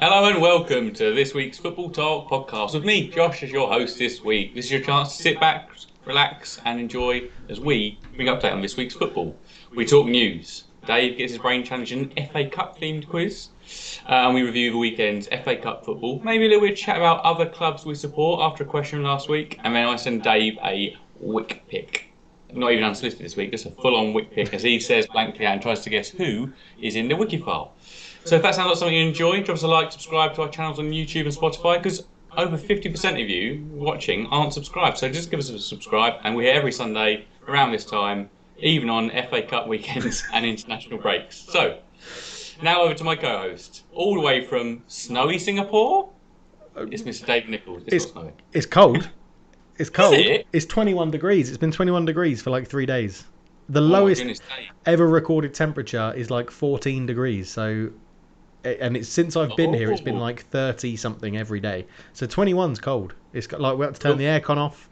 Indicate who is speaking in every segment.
Speaker 1: Hello and welcome to this week's Football Talk podcast with me, Josh, as your host this week. This is your chance to sit back, relax, and enjoy as we bring update on this week's football. We talk news. Dave gets his brain challenged in an FA Cup themed quiz, and we review the weekend's FA Cup football. Maybe a little bit of chat about other clubs we support after a question last week, and then I send Dave a Wick pick. Not even unsolicited this week, just a full-on Wick pick, as he says blankly and tries to guess who is in the Wikifile. So if that sounds like something you enjoy, drop us a like, subscribe to our channels on YouTube and Spotify, because over 50% of you watching aren't subscribed. So just give us a subscribe, and we're here every Sunday around this time, even on FA Cup weekends and international breaks. So now over to my co-host, all the way from snowy Singapore. It's Mr. Dave Nichols.
Speaker 2: It's cold. It's cold.
Speaker 1: Is it?
Speaker 2: It's 21 degrees. It's been 21 degrees for like 3 days. The lowest ever recorded temperature is like 14 degrees. So, and it's since I've been here, it's been like 30 something every day. So 21's cold. It's got, like we have to turn the aircon off.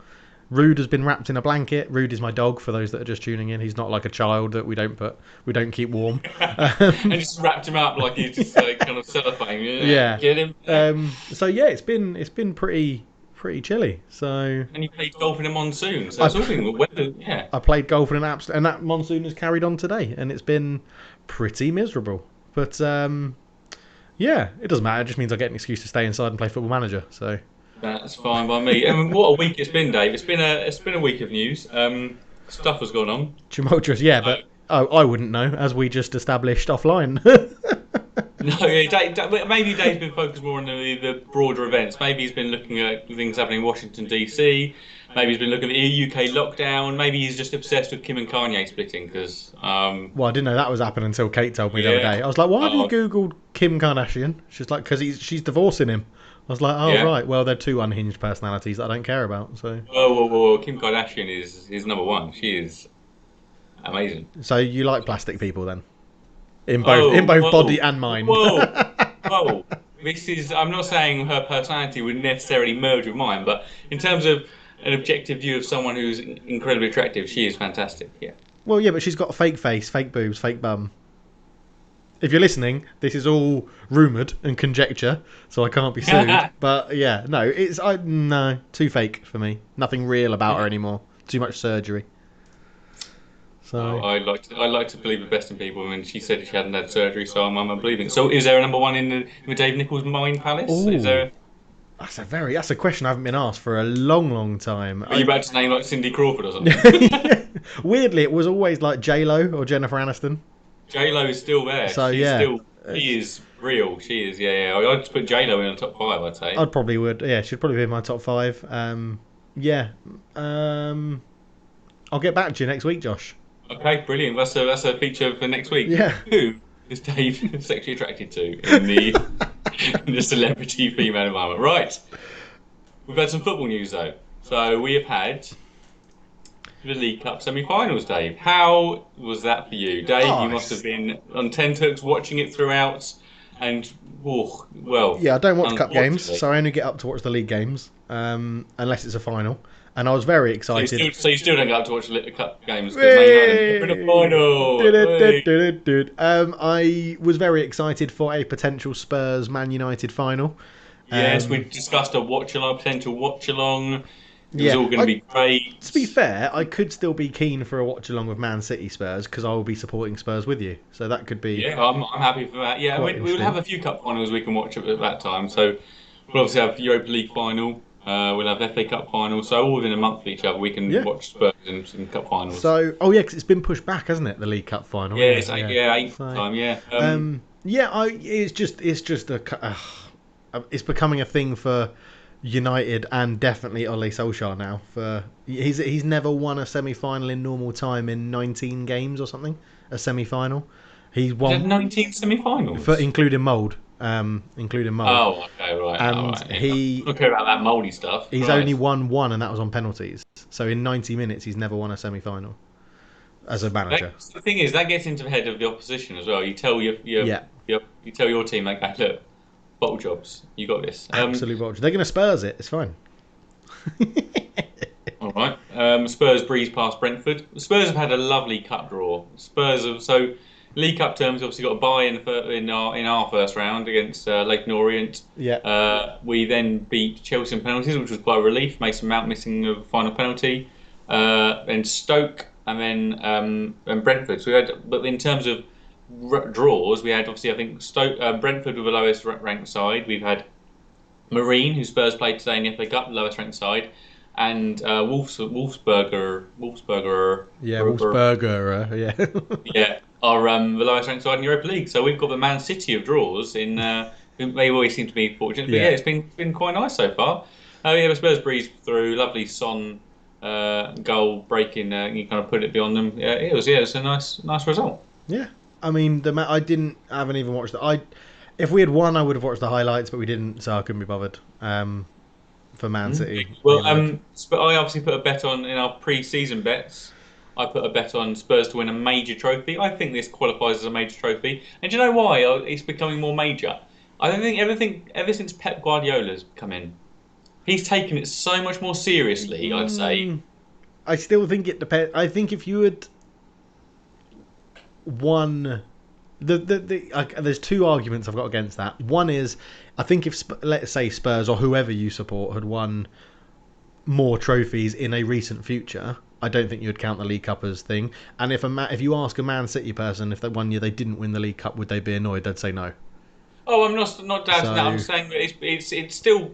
Speaker 2: Rude has been wrapped in a blanket. Rude is my dog, for those that are just tuning in. He's not like a child that we don't keep warm.
Speaker 1: And just wrapped him up like he's just kind of cellophane.
Speaker 2: Yeah.
Speaker 1: Get him.
Speaker 2: So yeah, it's been pretty chilly. So.
Speaker 1: And you played golf in a monsoon, so it's all been weather. Yeah.
Speaker 2: I played golf in and that monsoon has carried on today, and it's been pretty miserable. But yeah, it doesn't matter. It just means I get an excuse to stay inside and play Football Manager. So.
Speaker 1: That's fine by me. I mean, what a week it's been, Dave. It's been a week of news. Stuff has gone on.
Speaker 2: Tumultuous, yeah, but I wouldn't know, as we just established offline.
Speaker 1: No, maybe Dave's been focused more on the broader events. Maybe he's been looking at things happening in Washington DC. Maybe he's been looking at the UK lockdown. Maybe he's just obsessed with Kim and Kanye splitting because.
Speaker 2: Well, I didn't know that was happening until Kate told me the other day. I was like, why have you googled Kim Kardashian? She's like, because she's divorcing him. I was like, right. Well, they're two unhinged personalities that I don't care about. So.
Speaker 1: Whoa. Kim Kardashian is number one. She is amazing.
Speaker 2: So you like plastic people then? In both body and mind.
Speaker 1: Whoa. This is. I'm not saying her personality would necessarily merge with mine, but in terms of an objective view of someone who's incredibly attractive, she is fantastic. Yeah.
Speaker 2: Well, yeah, but she's got a fake face, fake boobs, fake bum. If you're listening, this is all rumoured and conjecture, so I can't be sued. But yeah, no, too fake for me. Nothing real about her anymore. Too much surgery. So
Speaker 1: I like to believe the best in people, and she said she hadn't had surgery, so I'm believing. So is there a number one in the Dave Nichols Mind Palace?
Speaker 2: Ooh,
Speaker 1: is there?
Speaker 2: That's a question I haven't been asked for a long time.
Speaker 1: Are you about to name like Cindy Crawford or something?
Speaker 2: Weirdly, it was always like J-Lo or Jennifer Aniston.
Speaker 1: J-Lo is still there.
Speaker 2: So
Speaker 1: she is real. She is, yeah. I'd just put J-Lo in the top 5, I'd say.
Speaker 2: I'd probably would. Yeah, she'd probably be in my top 5. Yeah. I'll get back to you next week, Josh.
Speaker 1: Okay, brilliant. That's a feature for next week.
Speaker 2: Yeah.
Speaker 1: Who is Dave sexually attracted to in the celebrity female environment? Right. We've had some football news though. So we have had the League Cup semi-finals, Dave. How was that for you, Dave? You must have been on tenterhooks watching it throughout, and
Speaker 2: yeah, I don't watch cup games, so I only get up to watch the league games, unless it's a final. And I was very excited.
Speaker 1: So you still don't get up to watch the cup games because Man United in the final.
Speaker 2: I was very excited for a potential Spurs Man United final.
Speaker 1: Yes, we discussed a potential watch-along. It was all going to be great.
Speaker 2: To be fair, I could still be keen for a watch-along with Man City Spurs because I will be supporting Spurs with you. So that could be...
Speaker 1: Yeah, I'm happy for that. Yeah, we will have a few cup finals we can watch at that time. So we'll obviously have the Europa League final. We'll have FA Cup final. So all within a month of each other, we can watch Spurs in some cup finals.
Speaker 2: So, because it's been pushed back, hasn't it? The League Cup final.
Speaker 1: Yeah, it's eighth time. Yeah.
Speaker 2: It's becoming a thing for United and definitely Ole Solskjaer now. He's never won a semi-final in normal time in 19 games or something. A semi-final. He's won
Speaker 1: 19 semi-finals,
Speaker 2: including mould. Oh,
Speaker 1: okay, right.
Speaker 2: And
Speaker 1: he don't care about that mouldy stuff.
Speaker 2: He's only won one, and that was on penalties. So in 90 minutes, he's never won a semi-final as a manager.
Speaker 1: The thing is, that gets into the head of the opposition as well. You tell you tell your team like, look, bottle jobs, you got this.
Speaker 2: Absolute bottle jobs. They're going to Spurs it. It's fine.
Speaker 1: All right. Spurs breeze past Brentford. Spurs have had a lovely cup draw. League Cup terms, obviously got a bye in our first round against Leyton Orient.
Speaker 2: Yeah.
Speaker 1: We then beat Chelsea in penalties, which was quite a relief. Mason Mount missing the final penalty. Then Stoke, and then and Brentford. So we had, but in terms of draws, we had obviously I think Stoke, Brentford were the lowest ranked side. We've had Marine, who Spurs played today in the FA Cup, the lowest ranked side, and Wolfsburger.
Speaker 2: Yeah, Wolfsburger. Yeah.
Speaker 1: Yeah, are the lowest ranked side in Europa League. So we've got the Man City of draws in. They always seem to be fortunate, but yeah, it's been quite nice so far. Yeah, the Spurs breezed through. Lovely Son goal breaking. You kind of put it beyond them. Yeah, it was a nice result.
Speaker 2: Yeah, I mean, I haven't even watched it. If we had won, I would have watched the highlights, but we didn't, so I couldn't be bothered. For Man City.
Speaker 1: Well, but I obviously put a bet on in our pre-season bets. I put a bet on Spurs to win a major trophy. I think this qualifies as a major trophy. And do you know why it's becoming more major? I don't think everything ever since Pep Guardiola's come in, he's taken it so much more seriously. I'd say.
Speaker 2: I still think it depends. I think if you had won, there's two arguments I've got against that. One is, I think if let's say Spurs or whoever you support had won more trophies in a recent future, I don't think you would count the League Cup as thing. And if you ask a Man City person if that one year they didn't win the League Cup, would they be annoyed? They'd say no.
Speaker 1: Oh, I'm not doubting that. I'm saying that it's still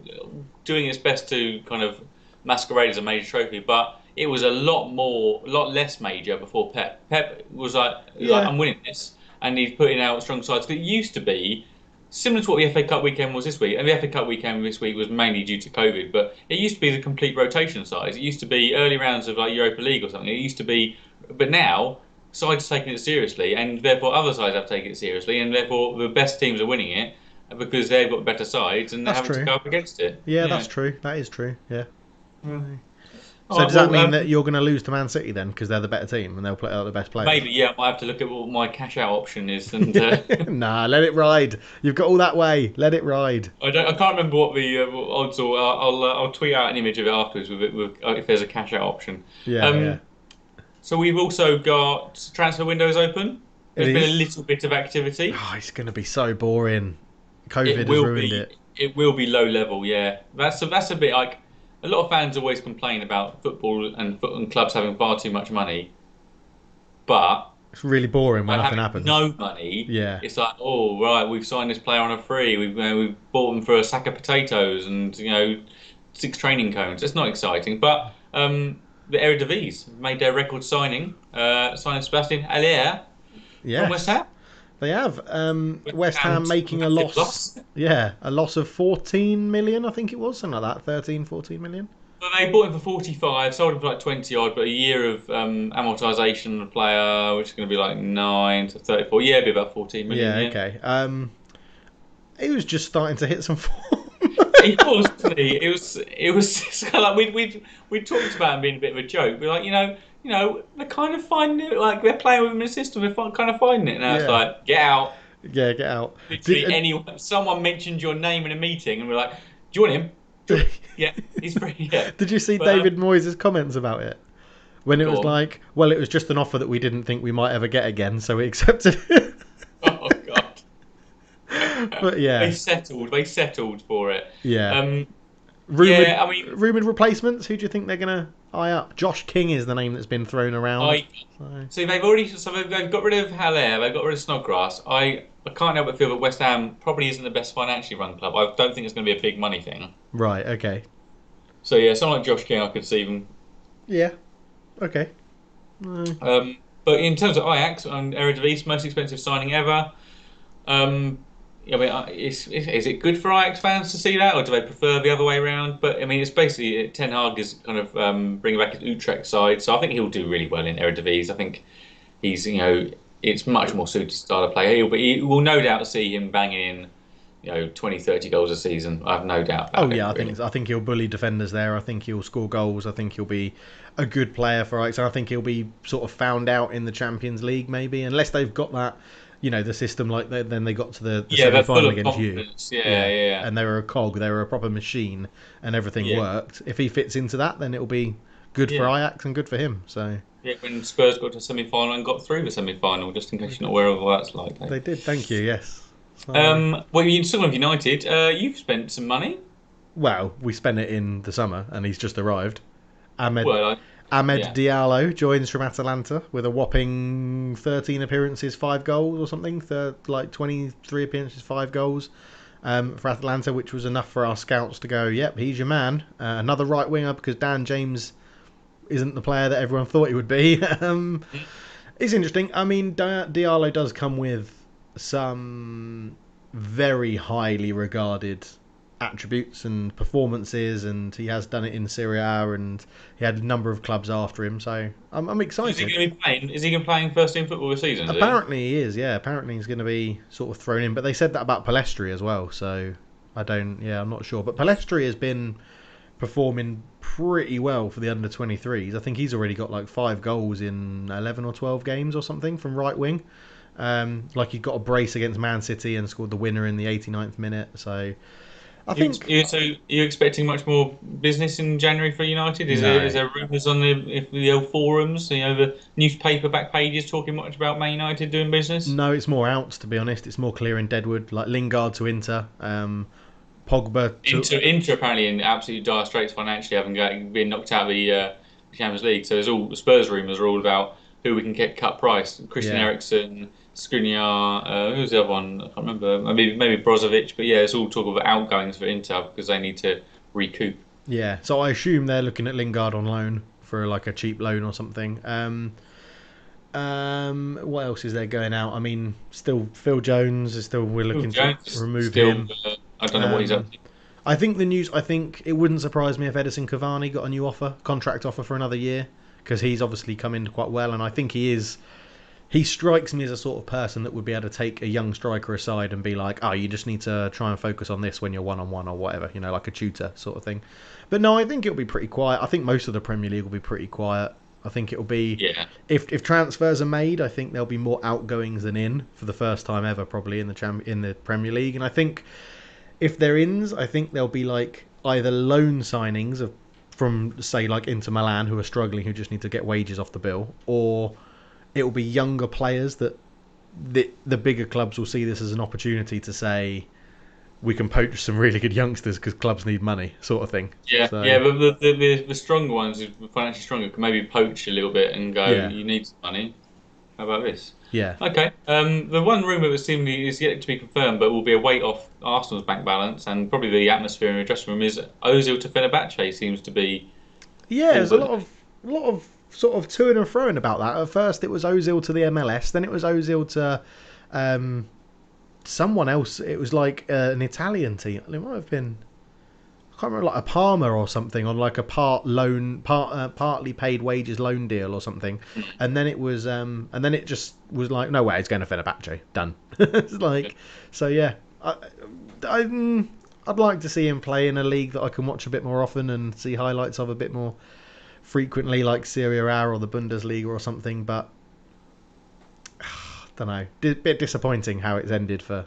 Speaker 1: doing its best to kind of masquerade as a major trophy, but it was a lot less major before Pep. Pep was like I'm winning this, and he's putting out strong sides. It used to be similar to what the FA Cup weekend was this week, and the FA Cup weekend this week was mainly due to COVID, but it used to be the complete rotation size. It used to be early rounds of like Europa League or something. It used to be, but now sides are taking it seriously, and therefore other sides have taken it seriously, and therefore the best teams are winning it because they've got better sides and they're having to go up against it.
Speaker 2: Yeah, that's true. That is true. Yeah. So does that mean that you're going to lose to Man City then because they're the better team and they'll play out the best players?
Speaker 1: Maybe, yeah. I might have to look at what my cash out option is. And
Speaker 2: nah, let it ride. You've got all that way. Let it ride.
Speaker 1: I can't remember what the odds are. I'll tweet out an image of it afterwards with if there's a cash out option.
Speaker 2: Yeah.
Speaker 1: So we've also got transfer windows open. There's been a little bit of activity.
Speaker 2: Oh, it's going to be so boring. COVID has ruined it.
Speaker 1: It will be low level. Yeah, that's a bit like. A lot of fans always complain about football and clubs having far too much money, but
Speaker 2: it's really boring when nothing happens.
Speaker 1: No money.
Speaker 2: Yeah.
Speaker 1: It's like, oh right, we've signed this player on a free. We've bought them for a sack of potatoes and 6 training cones. It's not exciting, but the Eredivisie made their record signing Sebastian Haller from West Ham.
Speaker 2: They have. West Ham making a loss. Yeah, a loss of 14 million, I think it was, something like that. 13, 14 million.
Speaker 1: Well, they bought him for 45, sold him for like 20 odd, but a year of amortisation of the player, which is going to be like 9 to 34. Yeah, it'd be about 14 million.
Speaker 2: Yeah, okay. He was just starting to hit some form.
Speaker 1: He was, wasn't he? It was kind of like we talked about him being a bit of a joke. We're like, they're kind of finding it, like they're playing with him in the system, they're kind of finding it. Now it's like, get out.
Speaker 2: Yeah, get out.
Speaker 1: Literally someone mentioned your name in a meeting and we're like, do you want him? Yeah, he's free. Yeah.
Speaker 2: Did you see David Moyes' comments about it? When it was like, well, it was just an offer that we didn't think we might ever get again, so we accepted it.
Speaker 1: Oh, God.
Speaker 2: But yeah.
Speaker 1: They settled for it.
Speaker 2: Yeah. Rumoured replacements, who do you think they're going to eye up? Josh King is the name that's been thrown around.
Speaker 1: So they've got rid of Haller, they've got rid of Snodgrass. I can't help but feel that West Ham probably isn't the best financially run club. I don't think it's going to be a big money thing.
Speaker 2: Right, okay.
Speaker 1: So yeah, someone like Josh King, I could see them.
Speaker 2: Yeah, okay.
Speaker 1: But in terms of Ajax and Eredivisie, most expensive signing ever. Is it good for Ajax fans to see that, or do they prefer the other way around? But I mean, it's basically Ten Hag is kind of bringing back his Utrecht side, so I think he'll do really well in Eredivisie. I think he's, it's much more suited style of play. He will no doubt see him banging in, 20, 30 goals a season. I have no doubt about it.
Speaker 2: I think he'll bully defenders there. I think he'll score goals. I think he'll be a good player for Ajax. I think he'll be sort of found out in the Champions League, maybe, unless they've got that. The system like then they got to the semi-final against you.
Speaker 1: Yeah.
Speaker 2: And they were a cog, they were a proper machine, and everything worked. If he fits into that, then it'll be good for Ajax and good for him. So
Speaker 1: yeah, when Spurs got to semi-final and got through the semi-final, just in case you're not aware of what that's like.
Speaker 2: they did. Thank you. Yes. So,
Speaker 1: Well, you still have United. You've spent some money.
Speaker 2: well, we spent it in the summer, and he's just arrived. Ahmed
Speaker 1: Well,
Speaker 2: Ahmed
Speaker 1: yeah.
Speaker 2: Diallo joins from Atalanta with a whopping 13 appearances, 5 goals or something. Like 23 appearances, 5 goals for Atalanta, which was enough for our scouts to go, yep, he's your man. Another right winger because Dan James isn't the player that everyone thought he would be. It's interesting. I mean, Diallo does come with some very highly regarded attributes and performances, and he has done it in Serie A, and he had a number of clubs after him. So I'm
Speaker 1: Is he
Speaker 2: excited.
Speaker 1: going to be playing? Is he going to be playing first team football this season? Is he?
Speaker 2: Apparently he is. Yeah, apparently he's going to be sort of thrown in. But they said that about Palestri as well. So I don't. Yeah, I'm not sure. But Palestri has been performing pretty well for the under 23s. I think he's already got like 5 goals in 11 or 12 games or something from right wing. Like he got a brace against Man City and scored the winner in the 89th minute. So I think
Speaker 1: So you're expecting much more business in January for United?
Speaker 2: no,
Speaker 1: Is there rumours on the old forums, the newspaper back pages talking much about Man United doing business?
Speaker 2: no, it's more outs to be honest. It's more clear in Deadwood, like Lingard to Inter, Pogba to
Speaker 1: Inter apparently in absolute dire straits financially, been knocked out of the Champions League. So there's all the Spurs rumours are all about who we can get cut price. Christian
Speaker 2: yeah.
Speaker 1: Eriksen, Skriniar, who's the other one? I can't remember. Maybe Brozovic. But yeah, it's all talk of outgoings for Inter because they need to recoup.
Speaker 2: Yeah, so I assume they're looking at Lingard on loan for like a cheap loan or something. What else is there going out? I mean, still Phil Jones is still we're looking to remove him.
Speaker 1: I don't know what he's up to.
Speaker 2: I think the news. I think it wouldn't surprise me if Edison Cavani got a new contract offer for another year, because he's obviously come in quite well, and I think he is. He strikes me as a sort of person that would be able to take a young striker aside and be like, "Oh, you just need to try and focus on this when you're one-on-one or whatever," like a tutor sort of thing. But no, I think it'll be pretty quiet. I think most of the Premier League will be pretty quiet. I think it'll be if transfers are made, I think there'll be more outgoings than in for the first time ever, probably in the Premier League. And I think if they're ins, I think there'll be like either loan signings from say like Inter Milan who are struggling, who just need to get wages off the bill, or it will be younger players that the bigger clubs will see this as an opportunity to say we can poach some really good youngsters because clubs need money, sort of thing.
Speaker 1: Yeah,
Speaker 2: so,
Speaker 1: yeah, but the stronger ones, the financially stronger, can maybe poach a little bit and go, you need some money. How about this?
Speaker 2: Yeah.
Speaker 1: Okay. The one rumour that seemingly is yet to be confirmed, but will be a weight off Arsenal's bank balance and probably the atmosphere in the dressing room, is Ozil to Fenerbahce seems to be.
Speaker 2: Yeah, there's a lot of sort of toing and froing about that. At first, it was Ozil to the MLS, then it was Ozil to someone else. It was like an Italian team. It might have been. I can't remember, like a Parma or something on like a partly paid wages loan deal or something, and then it just was like, no way, it's going to Fenerbahce, done. It's like, so yeah, I'd like to see him play in a league that I can watch a bit more often and see highlights of a bit more frequently, like Serie A or the Bundesliga or something. But I don't know, bit disappointing how it's ended for.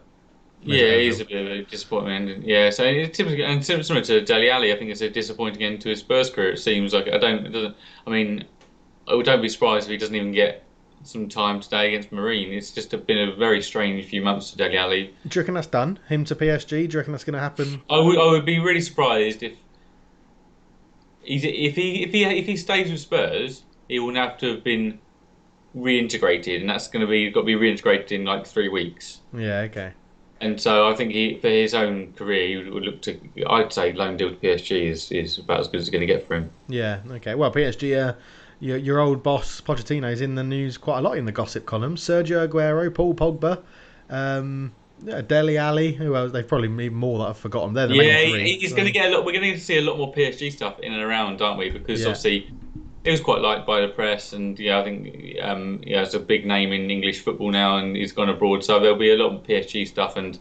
Speaker 1: Yeah, it is a bit of a disappointing ending. Yeah, so it's typically and similar to Dele Alli, I think it's a disappointing end to his Spurs career. It seems like I mean, I don't be surprised if he doesn't even get some time today against Marine. It's just been a very strange few months to Dele Alli. Do
Speaker 2: you reckon that's done? Him to PSG? Do you reckon that's going to happen?
Speaker 1: I would be really surprised if he stays with Spurs, he will have to have been reintegrated, and that's got to be reintegrated in like 3 weeks.
Speaker 2: Yeah. Okay.
Speaker 1: And so I think for his own career, he would look to. I'd say loan deal to PSG is about as good as it's going to get for him.
Speaker 2: Yeah. Okay. Well, PSG, your old boss Pochettino is in the news quite a lot in the gossip column. Sergio Aguero, Paul Pogba, Dele Alli. Who else? They've probably even more that I've forgotten. They're the main three.
Speaker 1: He's going to get a lot. We're going to see a lot more PSG stuff in and around, aren't we? Because obviously. He was quite liked by the press, and I think it's a big name in English football now, and he's gone abroad. So there'll be a lot of PSG stuff, and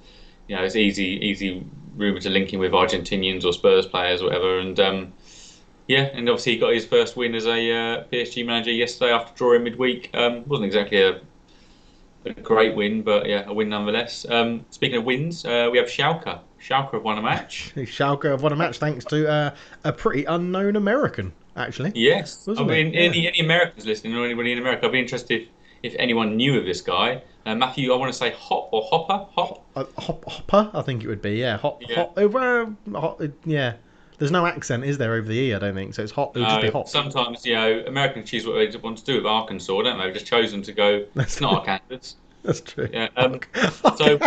Speaker 1: it's easy rumour to link him with Argentinians or Spurs players, or whatever. And and obviously he got his first win as a PSG manager yesterday after drawing midweek. Wasn't exactly a great win, but a win nonetheless. Speaking of wins, we have Schalke. Schalke have won a match.
Speaker 2: Schalke have won a match thanks to a pretty unknown American. actually.
Speaker 1: Yes. I
Speaker 2: Wasn't it?
Speaker 1: mean,
Speaker 2: Yeah.
Speaker 1: any Americans listening or anybody in America, I'd be interested if anyone knew of this guy. Matthew, I want to say Hop or Hopper? Hop?
Speaker 2: Hopper, I think it would be. Yeah,
Speaker 1: Yeah.
Speaker 2: yeah. There's no accent, is there, over the E? I don't think so. It's hop. It would just be
Speaker 1: No,
Speaker 2: hop.
Speaker 1: sometimes, Americans choose what they want to do with Arkansas, don't they? They've just chosen to go,
Speaker 2: That's
Speaker 1: it's not Arkansas.
Speaker 2: that's true.
Speaker 1: Yeah. So,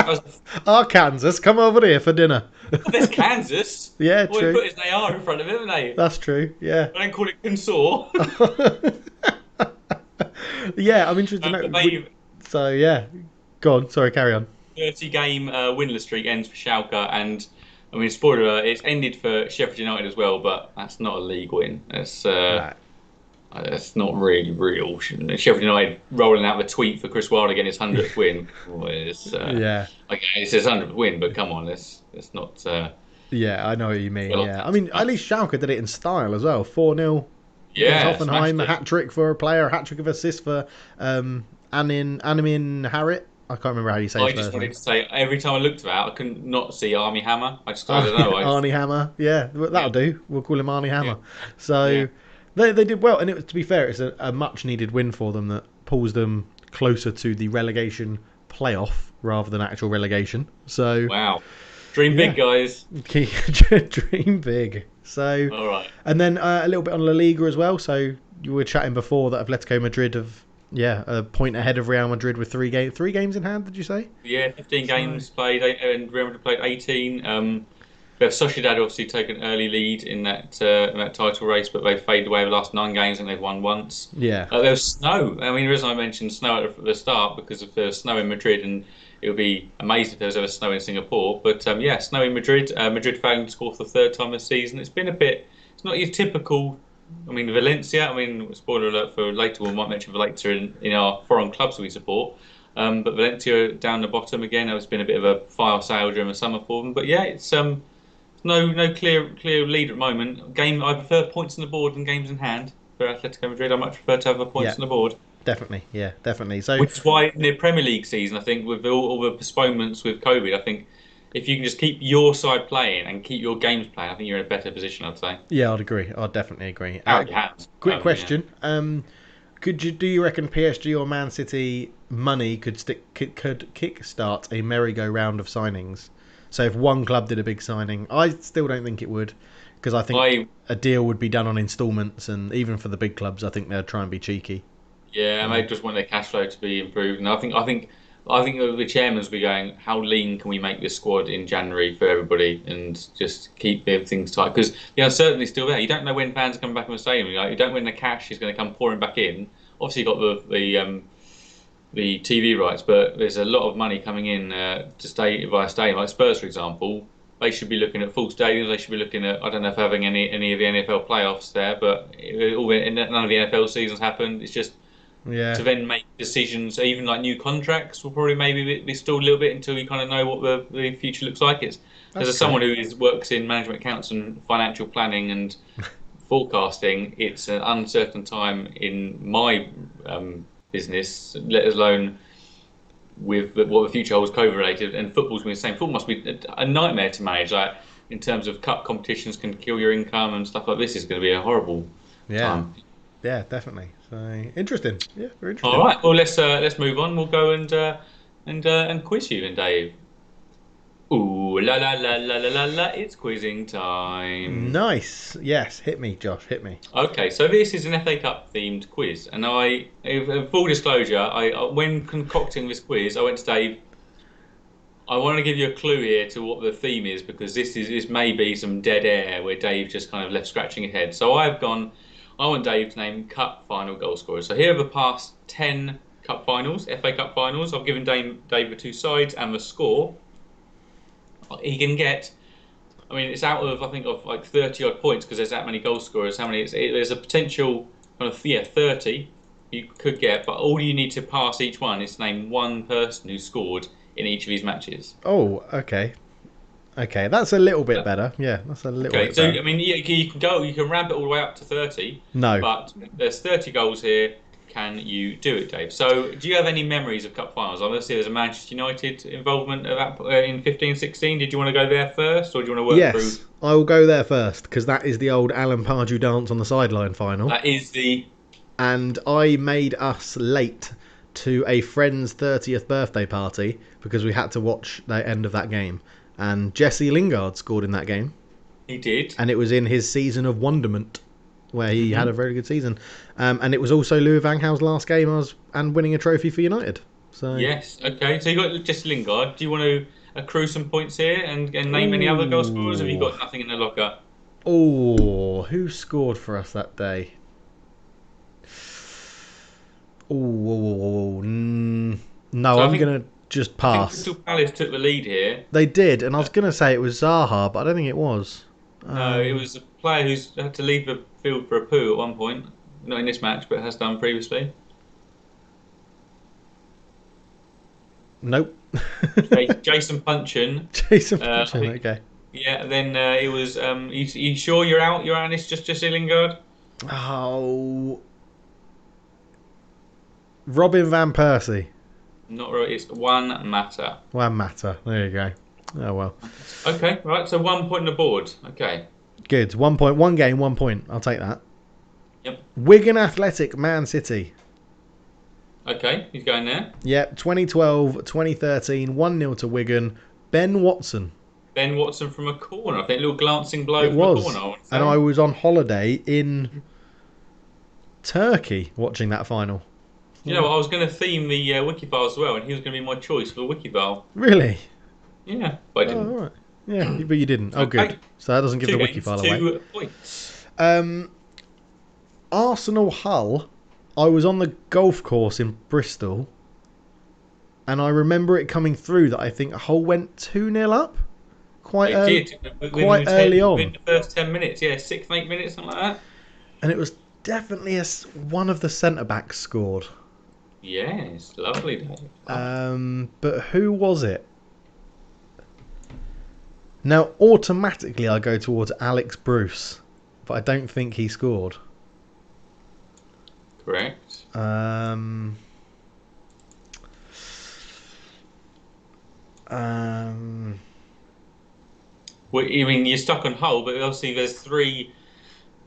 Speaker 2: Arkansas, come over here for dinner.
Speaker 1: there's Kansas.
Speaker 2: Yeah,
Speaker 1: All they
Speaker 2: true.
Speaker 1: put is they are in front of it, haven't they?
Speaker 2: That's true. Yeah.
Speaker 1: I don't call it Consor.
Speaker 2: Yeah, I'm interested to
Speaker 1: But
Speaker 2: know.
Speaker 1: they
Speaker 2: So yeah, go on. Sorry, carry on.
Speaker 1: 30 game winless streak ends for Schalke, and I mean, spoiler alert, it's ended for Sheffield United as well, but that's not a league win.
Speaker 2: Right.
Speaker 1: That's not really real. Sheffield United rolling out the tweet for Chris Wilder getting his 100th win.
Speaker 2: Yeah.
Speaker 1: Okay, it says 100th win, but come on, it's not.
Speaker 2: Yeah, I know what you mean.
Speaker 1: Well,
Speaker 2: Yeah, I mean, at least Schalke did it in style as well. 4-0
Speaker 1: Yeah,
Speaker 2: Hoffenheim, a
Speaker 1: smashed
Speaker 2: hat trick for a player, a hat trick of assists for Animin Harrit. I can't remember how you say
Speaker 1: I
Speaker 2: his
Speaker 1: just
Speaker 2: first
Speaker 1: wanted
Speaker 2: name.
Speaker 1: to say, every time I looked at that, I couldn't not see Army Hammer. I don't know.
Speaker 2: Arnie Hammer. Yeah, that'll do. We'll call him Arnie Hammer.
Speaker 1: Yeah.
Speaker 2: So
Speaker 1: Yeah.
Speaker 2: they did well, and to be fair, it's a much needed win for them that pulls them closer to the relegation playoff rather than actual relegation. So
Speaker 1: Wow. Dream big, guys.
Speaker 2: dream big. So
Speaker 1: All right.
Speaker 2: and then a little bit on La Liga as well. So you were chatting before that Atletico Madrid have a point ahead of Real Madrid with three games in hand. Did you say?
Speaker 1: Yeah, 15 games played, and Real Madrid played 18. We have Sociedad obviously taken an early lead in that title race, but they've faded away the last 9 games and they've won once.
Speaker 2: Yeah.
Speaker 1: There was snow. I mean, the reason I mentioned snow at the start because if there was snow in Madrid, and it would be amazing if there was ever snow in Singapore. But yeah, snow in Madrid. Madrid failing to score for the third time this season. It's been a bit. It's not your typical. I mean, Valencia. I mean, spoiler alert for later. We might mention Valencia in our foreign clubs we support. But Valencia down the bottom again. It's been a bit of a fire sale during the summer for them. But yeah, it's no clear lead at the moment. I prefer points on the board than games in hand for Atletico Madrid. I much prefer to have the points on the board.
Speaker 2: Definitely, yeah, definitely. So,
Speaker 1: which is why in the Premier League season, I think with all the postponements with COVID, I think if you can just keep your side playing and keep your games playing, I think you're in a better position. I'd say.
Speaker 2: Yeah, I'd agree. I'd definitely agree.
Speaker 1: Out of your hands.
Speaker 2: Quick question: do you reckon PSG or Man City money could kickstart a merry-go-round of signings? So if one club did a big signing, I still don't think it would, because I think a deal would be done on instalments, and even for the big clubs, I think they'd try and be cheeky.
Speaker 1: Yeah, and they just want their cash flow to be improved. And I think the chairman's be going, how lean can we make this squad in January for everybody, and just keep things tight, because the uncertainty's still there. You don't know when fans are coming back in the stadium. You don't know when the cash is going to come pouring back in. Obviously, you've got the TV rights, but there's a lot of money coming in to stay via stadium. Like Spurs, for example, they should be looking at full stadiums. They should be looking at, I don't know if having any of the NFL playoffs there, but none of the NFL seasons happened. It's just to then make decisions, even like new contracts will probably maybe be still a little bit until you kind of know what the future looks like. As someone who works in management accounts and financial planning and forecasting, it's an uncertain time in my business, let alone with what the future holds COVID related. And football's been the same. Football must be a nightmare to manage. Like in terms of cup competitions can kill your income and stuff like this. Is going to be a horrible time.
Speaker 2: Yeah, definitely. So interesting. Yeah, very interesting.
Speaker 1: All right. Well, let's move on. We'll go and quiz you, and Dave. Ooh la la la la la la la! It's quizzing time.
Speaker 2: Nice. Yes, hit me, Josh. Hit me.
Speaker 1: Okay, so this is an FA Cup themed quiz, and full disclosure, when concocting this quiz, I went to Dave. I want to give you a clue here to what the theme is, because this may be some dead air where Dave just kind of left scratching his head. So I want Dave to name Cup final goal scorers. So here are the past 10 Cup finals, FA Cup finals. I've given Dave the two sides and the score. He can get, I mean, it's out of, I think, of like 30 odd points, because there's that many goal scorers. There's a potential kind of 30 you could get, but all you need to pass each one is to name one person who scored in each of these matches.
Speaker 2: Oh, okay. Okay, that's a little bit better. Yeah, that's a little bit better.
Speaker 1: I mean, you can ramp it all the way up to 30.
Speaker 2: No.
Speaker 1: But there's 30 goals here. can you do it, Dave? So, do you have any memories of cup finals? Obviously, there's a Manchester United involvement of that in 15-16. Did you want to go there first, or do you want to work through?
Speaker 2: Yes, I will go there first because that is the old Alan Pardew dance on the sideline final.
Speaker 1: That is the.
Speaker 2: And I made us late to a friend's 30th birthday party because we had to watch the end of that game. And Jesse Lingard scored in that game.
Speaker 1: He did.
Speaker 2: And it was in his season of wonderment, where he had a very good season. And it was also Louis van Gaal's last game and winning a trophy for United. So
Speaker 1: Yes, okay. So you got Jesse Lingard. Do you want to accrue some points here and name any other goal scorers? Or have you got nothing in the locker?
Speaker 2: Oh, who scored for us that day? No,
Speaker 1: So
Speaker 2: I'm going to just
Speaker 1: I think
Speaker 2: pass.
Speaker 1: Crystal Palace took the lead here.
Speaker 2: They did, and I was going to say it was Zaha, but I don't think it was.
Speaker 1: No, it was a player who's had to leave the field for a poo at one point. Not in this match, but has done previously.
Speaker 2: Nope.
Speaker 1: Jason Punchin.
Speaker 2: Jason Punchin, okay.
Speaker 1: Yeah, then it was. You sure you're out? You're out, and it's just Jesse Lingard.
Speaker 2: Oh. Robin Van Persie.
Speaker 1: Not right. It's one matter.
Speaker 2: One matter. There you go. Oh well.
Speaker 1: Okay, right. So 1 point on the board. Okay.
Speaker 2: Good. 1 point. One game. 1 point. I'll take that.
Speaker 1: Yep.
Speaker 2: Wigan Athletic, Man City.
Speaker 1: Okay, he's going there.
Speaker 2: Yep. 2012, 2013, 1-0 to Wigan. Ben Watson.
Speaker 1: Ben Watson from a corner. I think a little glancing blow
Speaker 2: It
Speaker 1: from
Speaker 2: was.
Speaker 1: a corner. I would say.
Speaker 2: And I was on holiday in Turkey watching that final.
Speaker 1: You know what? I was going to theme the Wikifile as well, and he was going to be my choice for the Wikifile.
Speaker 2: Really?
Speaker 1: Yeah, but I didn't.
Speaker 2: Oh, all right. Yeah, but you didn't. Oh,
Speaker 1: Okay.
Speaker 2: good. So that doesn't give the
Speaker 1: Two games,
Speaker 2: Wikifile away.
Speaker 1: 2 points.
Speaker 2: Arsenal Hull. I was on the golf course in Bristol, and I remember it coming through that I think Hull went 2-0 up. Quite early on.
Speaker 1: Within the first 10 minutes, yeah, 6, 8 minutes, something like that.
Speaker 2: And it was definitely one of the centre backs scored.
Speaker 1: Yes, lovely, Dave.
Speaker 2: But who was it? Now, automatically I go towards Alex Bruce, but I don't think he scored.
Speaker 1: Correct. Well, I mean, you're stuck on Hull, but obviously there's 3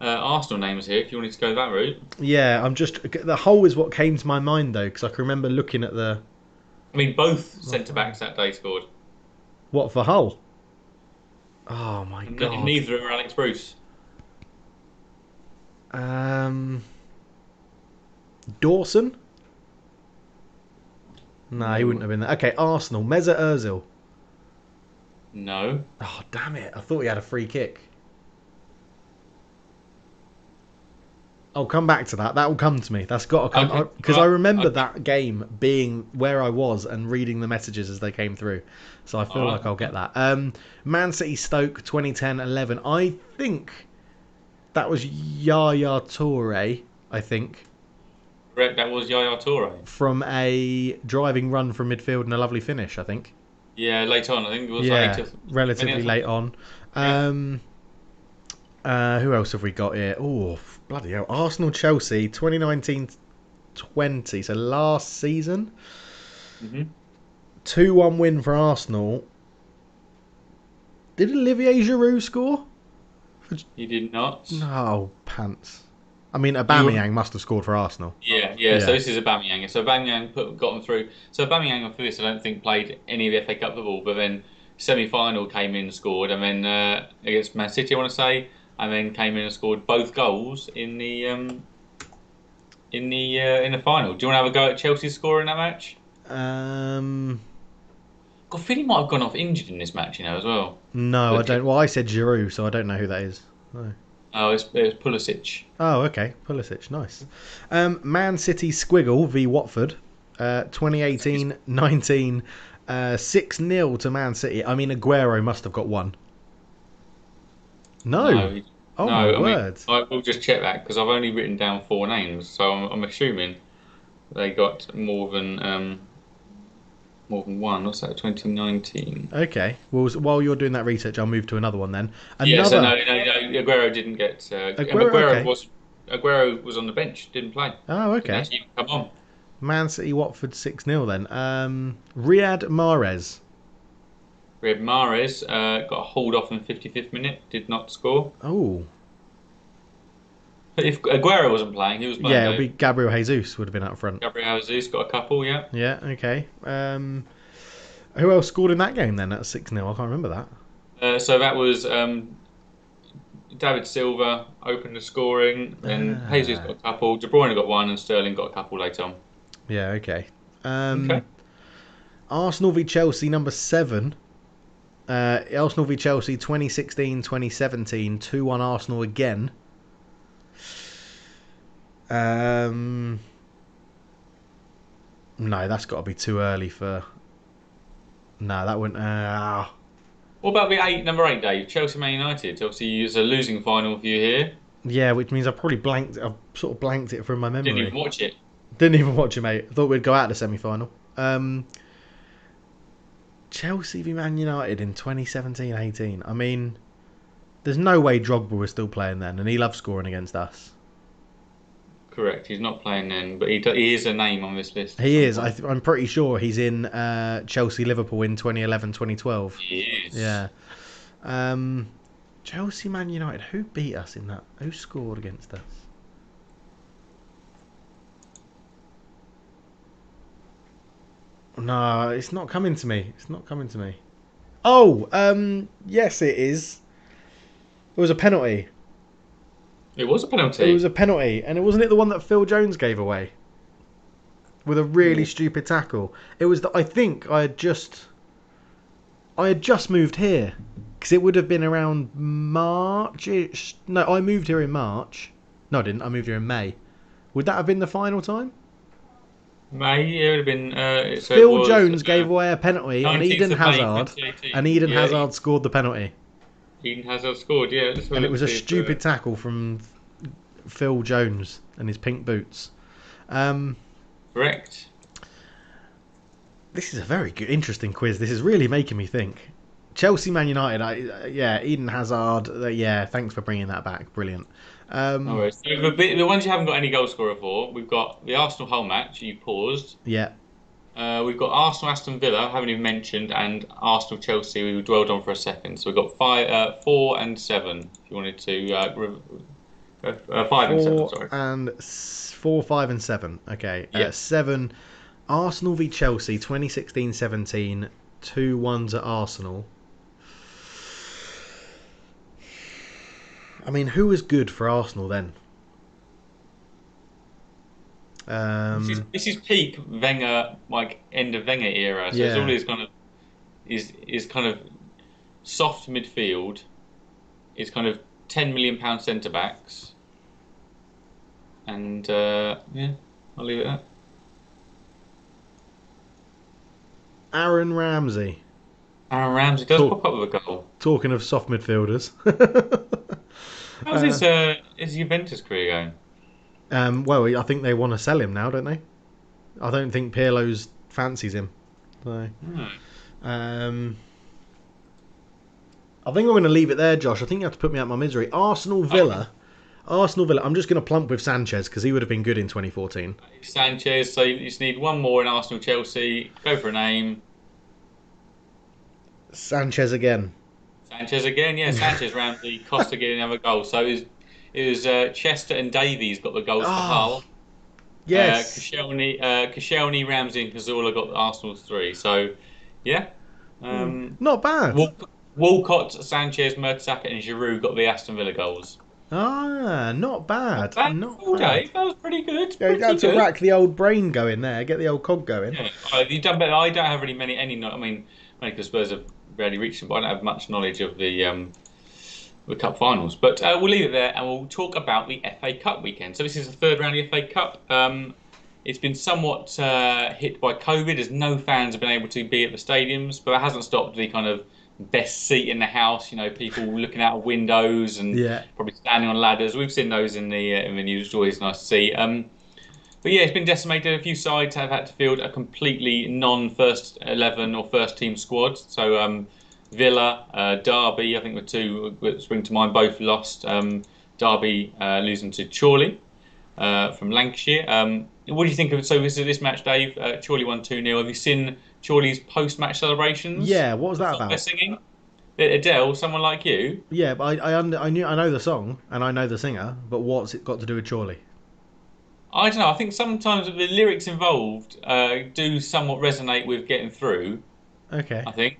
Speaker 1: Arsenal names here. If you wanted to go that route.
Speaker 2: Yeah, the Hull is what came to my mind though, because I can remember looking at the.
Speaker 1: I mean, both centre backs that day scored.
Speaker 2: What for Hull? Oh my god!
Speaker 1: Neither are Alex Bruce.
Speaker 2: Dawson? No, he wouldn't have been there. Okay, Arsenal. Mesut Ozil.
Speaker 1: No.
Speaker 2: Oh damn it! I thought he had a free kick. I'll come back to that. That will come to me. That's got to come because I remember that game being where I was and reading the messages as they came through. So I feel like I'll get that. Man City Stoke 2010-11. I think that was Yaya Toure. I think.
Speaker 1: Correct. That was Yaya Toure
Speaker 2: From a driving run from midfield and a lovely finish. I think.
Speaker 1: Yeah, late on. I think it was
Speaker 2: relatively late on. Who else have we got here? Oh, bloody hell. Arsenal Chelsea 2019-20. So last season. 2-1 win for Arsenal. Did Olivier Giroud score?
Speaker 1: He did not.
Speaker 2: No, pants. I mean, Aubameyang must have scored for Arsenal.
Speaker 1: Yeah. So this is Aubameyang. So Aubameyang got them through. So Aubameyang for this, I don't think played any of the FA Cup football, but then semi-final came in, scored, and then against Man City, I want to say, and then came in and scored both goals in the final. Do you want to have a go at Chelsea's score in that match? I feel he might have gone off injured in this match, as well.
Speaker 2: No, I don't. Well, I said Giroud, so I don't know who that is. No.
Speaker 1: Oh, it was Pulisic.
Speaker 2: Oh, okay. Pulisic, nice. Man City Squiggle v Watford, 2018-19, 6-0 to Man City. I mean, Aguero must have got 1. No. Oh, my word.
Speaker 1: I will just check that, because I've only written down 4 names, so I'm assuming they got more than 1. What's that? 2019.
Speaker 2: Okay. Well, while you're doing that research, I'll move to another one then.
Speaker 1: No, Aguero didn't get. Aguero
Speaker 2: okay.
Speaker 1: Aguero was on the bench, didn't play.
Speaker 2: Oh,
Speaker 1: Didn't
Speaker 2: okay.
Speaker 1: actually even come on.
Speaker 2: Man City Watford 6-0 then. Riyad Mahrez.
Speaker 1: Riyad Mahrez got hauled off in the 55th minute, did not score.
Speaker 2: Oh,
Speaker 1: But if Aguero wasn't playing, who was playing,
Speaker 2: yeah, it'll
Speaker 1: Dave?
Speaker 2: be Gabriel Jesus would have been up front.
Speaker 1: Gabriel Jesus got a couple, yeah.
Speaker 2: Yeah, okay. Who else scored in that game then at 6-0? I can't remember that.
Speaker 1: So that was David Silva opened the scoring, then Jesus got
Speaker 2: Ah,
Speaker 1: a couple, De Bruyne got one, and Sterling got a couple later on.
Speaker 2: yeah, okay.
Speaker 1: Okay.
Speaker 2: Arsenal v Chelsea number 7. Arsenal v Chelsea 2016-2017 2-1 Arsenal again. No, that's got to be too early for. No, that wouldn't.
Speaker 1: What about the number eight, Dave? Chelsea Man United. Obviously, it's a losing final for you here.
Speaker 2: Yeah, which means I probably blanked. I've sort of blanked it from my
Speaker 1: Didn't
Speaker 2: memory.
Speaker 1: even watch it.
Speaker 2: Didn't even watch it, mate. I thought we'd go out the semi-final. Chelsea v Man United in 2017-18. I mean, there's no way Drogba was still playing then, and he loved scoring against us.
Speaker 1: Correct. He's not playing then, but he is a name on this list.
Speaker 2: He is. I'm pretty sure he's in Chelsea Liverpool in 2011-2012.
Speaker 1: He is.
Speaker 2: Yeah. Chelsea Man United. Who beat us in that? Who scored against us? No, it's not coming to me. It's not coming to me. Oh, yes, it is. It was a penalty.
Speaker 1: It was a penalty.
Speaker 2: It was a penalty, and wasn't it the one that Phil Jones gave away with a really stupid tackle? It was I think I had just moved here because it would have been around March. No, I moved here in March. No, I didn't. I moved here in May. Would that have been the final time?
Speaker 1: May, it would have been. So
Speaker 2: Phil Jones gave away a penalty on
Speaker 1: 19th
Speaker 2: Eden
Speaker 1: of May,
Speaker 2: Hazard,
Speaker 1: 2018.
Speaker 2: and Eden
Speaker 1: Yeah,
Speaker 2: Hazard scored the penalty.
Speaker 1: Eden Hazard scored, yeah.
Speaker 2: And it was a stupid tackle from Phil Jones and his pink boots.
Speaker 1: Correct.
Speaker 2: This is a very good, interesting quiz. This is really making me think. Chelsea, Man United, yeah, Eden Hazard, yeah, thanks for bringing that back. Brilliant.
Speaker 1: No worries. So the ones you haven't got any goal scorer for, we've got the Arsenal Hull match, you paused.
Speaker 2: Yeah.
Speaker 1: We've got Arsenal Aston Villa, haven't even mentioned, and Arsenal Chelsea, we dwelled on for a second. So we've got 4 and 7, if you wanted to. 5 and 7, sorry.
Speaker 2: 4, 5, and 7. Okay.
Speaker 1: Yeah.
Speaker 2: 7, Arsenal v Chelsea, 2016-17, 2-1s at Arsenal. I mean, who was good for Arsenal then?
Speaker 1: This is peak Wenger, like end of Wenger era. So it's all these kind of is kind of soft midfield. It's kind of £10 million centre backs, and yeah, I'll leave it at that.
Speaker 2: Aaron Ramsey.
Speaker 1: Aaron Ramsey does pop up with a goal.
Speaker 2: Talking of soft midfielders.
Speaker 1: How's his Juventus career going?
Speaker 2: Well, I think they want to sell him now, don't they? I don't think Pirlo's fancies him. So, I think I'm going to leave it there, Josh. I think you have to put me out my misery. Arsenal Villa. Arsenal Villa. I'm just going to plump with Sanchez because he would have been good in 2014.
Speaker 1: Sanchez. So you just need one more in Arsenal Chelsea. Go for a name.
Speaker 2: Sanchez again.
Speaker 1: Sanchez again. Yeah, Sanchez, Ramsey, Costa getting another goal. So it was Chester and Davies got the goals for Hull.
Speaker 2: Yes.
Speaker 1: Koscielny, Ramsey, and Cazorla got the Arsenal's 3. So, yeah.
Speaker 2: Not bad.
Speaker 1: Walcott, Sanchez, Mertesacker, and Giroud got the Aston Villa goals.
Speaker 2: Not bad. Not bad.
Speaker 1: Dave. That was pretty good.
Speaker 2: Yeah, you had to rack the old brain going there, get the old cog going.
Speaker 1: Yeah, you've done better. I don't have really any. I mean, because Spurs have barely reached them, but I don't have much knowledge of the Cup finals. But we'll leave it there, and we'll talk about the FA Cup weekend. So this is the third round of the FA Cup. It's been somewhat hit by COVID, as no fans have been able to be at the stadiums, but that hasn't stopped the kind of best seat in the house. You know, people looking out of windows and probably standing on ladders. We've seen those in the news. It's always nice to see. But yeah, it's been decimated. A few sides have had to field a completely non-first 11 or first team squad. So Villa, Derby, I think the two that spring to mind, both lost. Derby losing to Chorley from Lancashire. What do you think of so this match, Dave? Chorley won 2-0. Have you seen Chorley's post-match celebrations?
Speaker 2: Yeah, what was
Speaker 1: The
Speaker 2: that
Speaker 1: song they're
Speaker 2: about?
Speaker 1: singing? Adele, someone like you.
Speaker 2: Yeah, but I know the song and I know the singer, but what's it got to do with Chorley?
Speaker 1: I don't know. I think sometimes the lyrics involved do somewhat resonate with getting through.
Speaker 2: Okay.
Speaker 1: I think.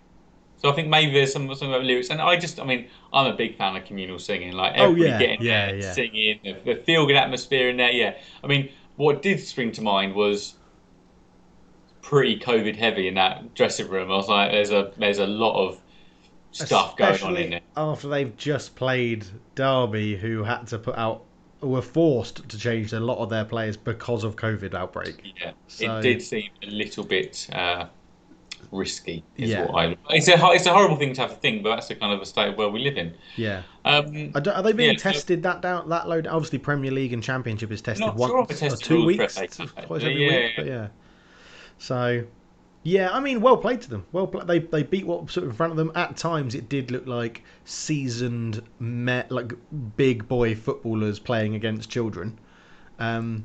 Speaker 1: So I think maybe there's something about lyrics, and I mean, I'm a big fan of communal singing, like
Speaker 2: Oh
Speaker 1: everybody
Speaker 2: yeah,
Speaker 1: getting
Speaker 2: yeah,
Speaker 1: there,
Speaker 2: yeah.
Speaker 1: singing, the feel-good atmosphere in there. Yeah, I mean, what did spring to mind was pretty COVID heavy in that dressing room. I was like, there's a lot of stuff going on in
Speaker 2: Especially
Speaker 1: there.
Speaker 2: after they've just played Derby, who had to were forced to change a lot of their players because of COVID outbreak.
Speaker 1: Yeah, it
Speaker 2: So
Speaker 1: did seem a little bit risky, is
Speaker 2: yeah,
Speaker 1: what I. It's a horrible thing to have to think, but that's the kind of a state of world we live in.
Speaker 2: yeah. Are they
Speaker 1: Yeah,
Speaker 2: being
Speaker 1: so
Speaker 2: tested that load? Obviously, Premier League and Championship is
Speaker 1: I'm
Speaker 2: tested
Speaker 1: not sure if I
Speaker 2: once or
Speaker 1: tested
Speaker 2: two
Speaker 1: all for
Speaker 2: weeks,
Speaker 1: FA Cup
Speaker 2: twice
Speaker 1: actually.
Speaker 2: every
Speaker 1: Yeah,
Speaker 2: week. But yeah, so yeah, I mean, well played to them. They beat what was sort of in front of them. At times, it did look like seasoned, like big boy footballers playing against children. Um,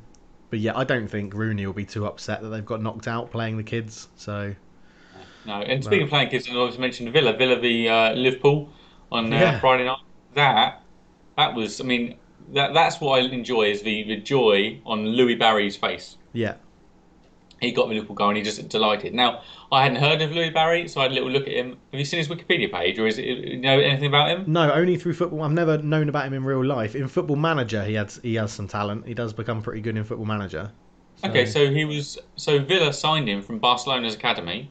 Speaker 2: but yeah, I don't think Rooney will be too upset that they've got knocked out playing the kids. So,
Speaker 1: no. And speaking
Speaker 2: but
Speaker 1: of playing kids, I always mentioned Villa v Liverpool on
Speaker 2: yeah,
Speaker 1: Friday night. That that was, I mean, that's what I enjoy is the joy on Louis Barry's face.
Speaker 2: yeah.
Speaker 1: He got the Liverpool goal and he just delighted. Now, I hadn't heard of Louis Barry, so I had a little look at him. Have you seen his Wikipedia page, or is it, you know anything about him?
Speaker 2: No, only through football. I've never known about him in real life. In Football Manager, he has some talent. He does become pretty good in Football Manager.
Speaker 1: Okay,
Speaker 2: So
Speaker 1: so Villa signed him from Barcelona's academy.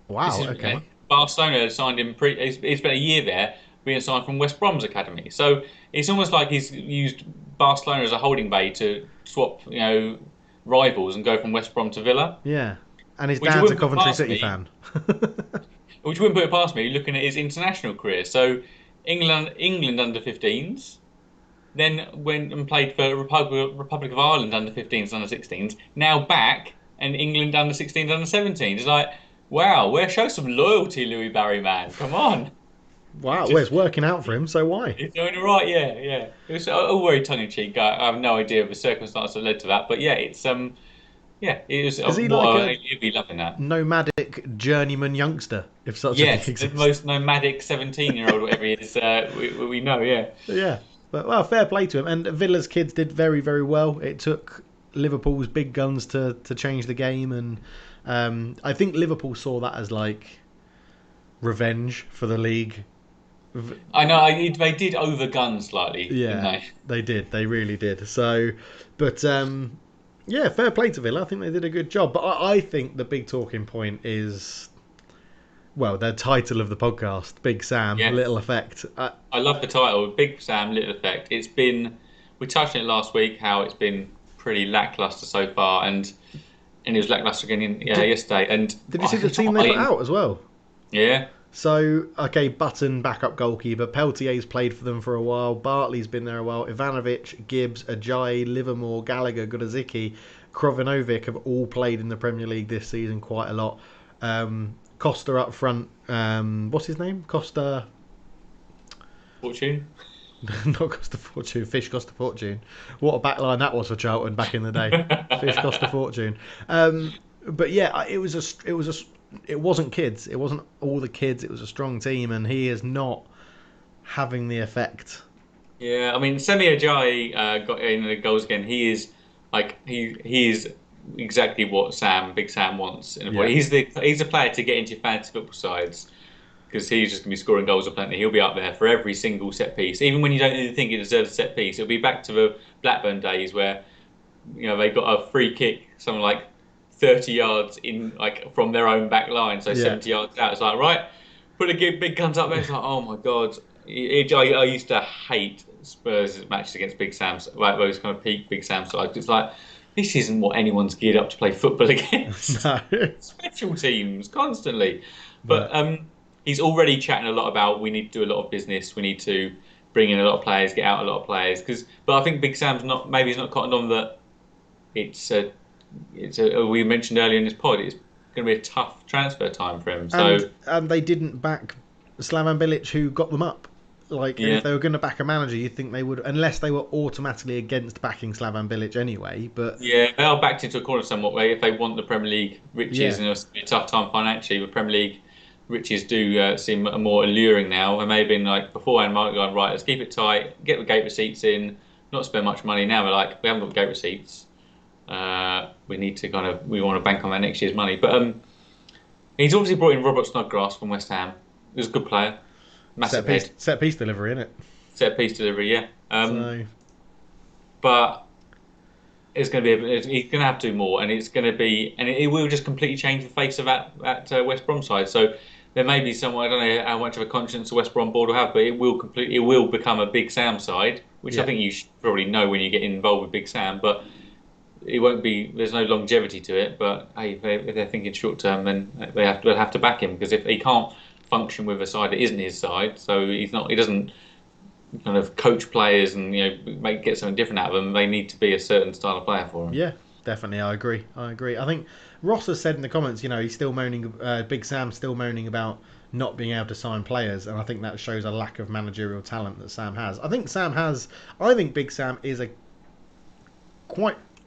Speaker 1: This
Speaker 2: wow,
Speaker 1: is
Speaker 2: okay,
Speaker 1: Barcelona had signed him. He's spent a year there, being signed from West Brom's academy. So it's almost like he's used Barcelona as a holding bay to swap, rivals and go from West Brom to Villa,
Speaker 2: yeah. And his
Speaker 1: which you
Speaker 2: dad's a
Speaker 1: wouldn't put
Speaker 2: Coventry
Speaker 1: past
Speaker 2: City
Speaker 1: me.
Speaker 2: fan.
Speaker 1: Which wouldn't put it past me looking at his international career. So England under 15s, then went and played for Republic of Ireland under 15s, under 16s. Now back and England under 16s, under 17s. It's like, wow, show some loyalty, Louis Barry, man. Come on.
Speaker 2: Wow, well,
Speaker 1: Just
Speaker 2: it's working out for him. So why?
Speaker 1: he's doing it right, yeah, yeah. It was all very tongue in cheek. I have no idea of the circumstance that led to that, but yeah, yeah, it was
Speaker 2: Is he like a
Speaker 1: you'd be loving that.
Speaker 2: nomadic journeyman youngster, if such a thing
Speaker 1: Yes, the
Speaker 2: exists?
Speaker 1: most nomadic 17-year-old, whatever he is, we know, yeah.
Speaker 2: Yeah, but well, fair play to him. And Villa's kids did very, very well. It took Liverpool's big guns to change the game, and I think Liverpool saw that as like revenge for the league.
Speaker 1: I know they did overgun slightly, didn't
Speaker 2: Yeah,
Speaker 1: they?
Speaker 2: they did. They really did. So, but yeah, fair play to Villa. I think they did a good job. But I think the big talking point is, well, the title of the podcast, Big Sam,
Speaker 1: Yeah,
Speaker 2: Little Effect.
Speaker 1: I love the title, Big Sam, Little Effect. We touched on it last week, how it's been pretty lackluster so far, and it was lackluster again
Speaker 2: Did,
Speaker 1: yesterday. And
Speaker 2: did you see the team they put out as well?
Speaker 1: Yeah,
Speaker 2: So, okay, Button, backup goalkeeper. Peltier's played for them for a while. Bartley's been there a while. Ivanovic, Gibbs, Ajayi, Livermore, Gallagher, Godazicki, Krovinovic have all played in the Premier League this season quite a lot. Costa up front. What's his name? Costa.
Speaker 1: Fortune.
Speaker 2: Not Costa Fortune. Fish Costa Fortune. What a backline that was for Charlton back in the day. Fish Costa Fortune. But yeah, it wasn't kids. It wasn't all the kids. It was a strong team, and he is not having the effect.
Speaker 1: Yeah, I mean, Semi Ajayi got in the goals again. He is like he is exactly what Big Sam wants in a
Speaker 2: Yeah.
Speaker 1: way. He's a player to get into your fantasy football sides because he's just gonna be scoring goals aplenty. He'll be up there for every single set piece, even when you don't even think he deserves a set piece. It'll be back to the Blackburn days where they got a free kick, something like 30 yards in like from their own back line, so
Speaker 2: Yeah.
Speaker 1: 70 yards out. It's like right, put a big guns up there. It's like oh my god. I used to hate Spurs matches against Big Sam's, like those kind of peak Big Sam sides. It's like this isn't what anyone's geared up to play football against.
Speaker 2: No.
Speaker 1: Special teams constantly, but
Speaker 2: But
Speaker 1: he's already chatting a lot about we need to do a lot of business. We need to bring in a lot of players, get out a lot of players. But I think Big Sam's not maybe he's not cottoned on that. We mentioned earlier in this pod. It's going to be a tough transfer time for him. So
Speaker 2: and they didn't back Slaven Bilic, who got them up. Like, and if they were going to back a manager, you'd think they would, unless they were automatically against backing Slavan Bilic anyway. But
Speaker 1: Yeah, they are backed into a corner somewhat where if they want the Premier League riches
Speaker 2: yeah,
Speaker 1: and it's a tough time financially, the Premier League riches do seem more alluring now. And they've been like beforehand, might have gone, right, let's keep it tight, get the gate receipts in, not spend much money. Now we're like, we haven't got gate receipts. We need to we want to bank on that next year's money. But he's obviously brought in Robert Snodgrass from West Ham. He was a good player, massive head.
Speaker 2: Set piece delivery, innit?
Speaker 1: Set piece delivery, yeah.
Speaker 2: So
Speaker 1: But it's going to be he's going to have to do more, and it's going to be and it will just completely change the face of that West Brom side. So there may be someone, I don't know how much of a conscience the West Brom board will have, but it will become a Big Sam side, which I think you should probably know when you get involved with Big Sam. But it won't be. There's no longevity to it. But hey, if they're thinking short term, then they'll have to back him, because if he can't function with a side that isn't his side, so he doesn't kind of coach players and get something different out of them. They need to be a certain style of player for him.
Speaker 2: yeah, definitely, I agree. I think Ross has said in the comments, he's still moaning. Big Sam's still moaning about not being able to sign players, and I think that shows a lack of managerial talent that Sam has. I think Big Sam is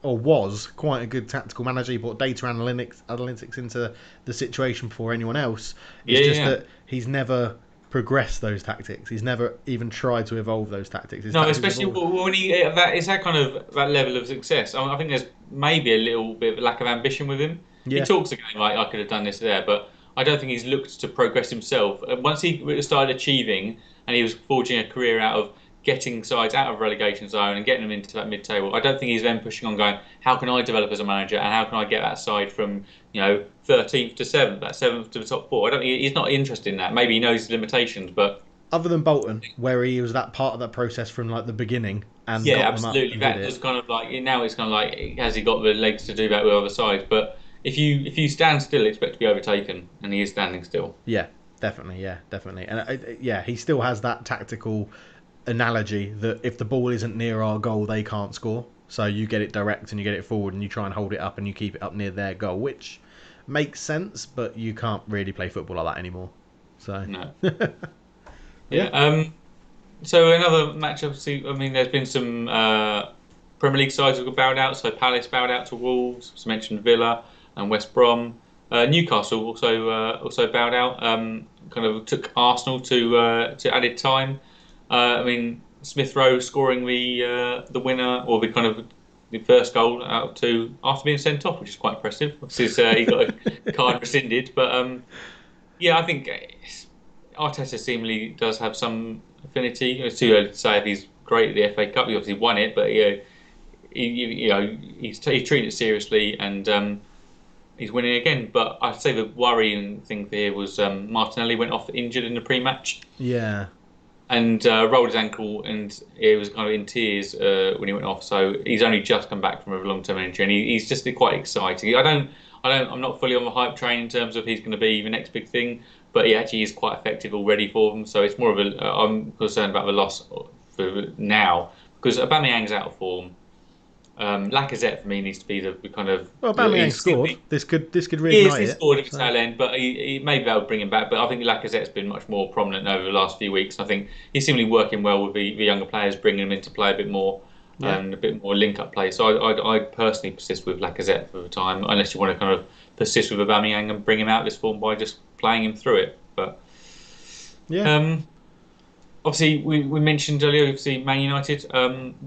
Speaker 2: was quite a good tactical manager. He brought data analytics into the situation before anyone else. It's that he's never progress those tactics. He's never even tried to evolve those tactics.
Speaker 1: No, especially when it's that kind of that level of success. I think there's maybe a little bit of lack of ambition with him. Yeah. He talks again like I could have done this there, but I don't think he's looked to progress himself. Once he started achieving and he was forging a career out of getting sides out of relegation zone and getting them into that mid-table, I don't think he's then pushing on going, how can I develop as a manager and how can I get that side from 13th to 7th, that 7th to the top 4. I don't think he's not interested in that. Maybe he knows his limitations, but
Speaker 2: other than Bolton, where he was that part of that process from like the beginning, and
Speaker 1: yeah, absolutely, that was kind of like now it's kind of like, has he got the legs to do that with other sides? But if you stand still, expect to be overtaken, and he is standing still.
Speaker 2: Yeah, definitely, and he still has that tactical analogy that if the ball isn't near our goal, they can't score. So you get it direct and you get it forward and you try and hold it up and you keep it up near their goal, which makes sense, but you can't really play football like that anymore. So
Speaker 1: no. Yeah. So another match, obviously. I mean, there's been some Premier League sides who have bowed out. So Palace bowed out to Wolves. As mentioned, Villa and West Brom. Newcastle also bowed out. Kind of took Arsenal to added time. I mean, Smith Rowe scoring the winner, or the first goal out of 2 after being sent off, which is quite impressive. He got a card rescinded, but I think Arteta seemingly does have some affinity. It's too early to say if he's great at the FA Cup. He obviously won it, but he treated it seriously and he's winning again. But I'd say the worrying thing here was Martinelli went off injured in the pre-match.
Speaker 2: Yeah.
Speaker 1: And rolled his ankle, and he was kind of in tears when he went off. So he's only just come back from a long-term injury, and he's just quite exciting. I'm not fully on the hype train in terms of he's going to be the next big thing, but he actually is quite effective already for them. So it's more of I'm concerned about the loss for now, because Aubameyang's out of form. Lacazette for me needs to be the kind of.
Speaker 2: Well, Aubameyang scored. This could reignite
Speaker 1: he scored at the tail end, but he maybe that would bring him back. But I think Lacazette's been much more prominent over the last few weeks. I think he's seemingly working well with the younger players, bringing them into play a bit more and a bit more link-up play. So I personally persist with Lacazette for the time, unless you want to kind of persist with Aubameyang and bring him out of this form by just playing him through it. But obviously, we mentioned earlier, obviously, Man United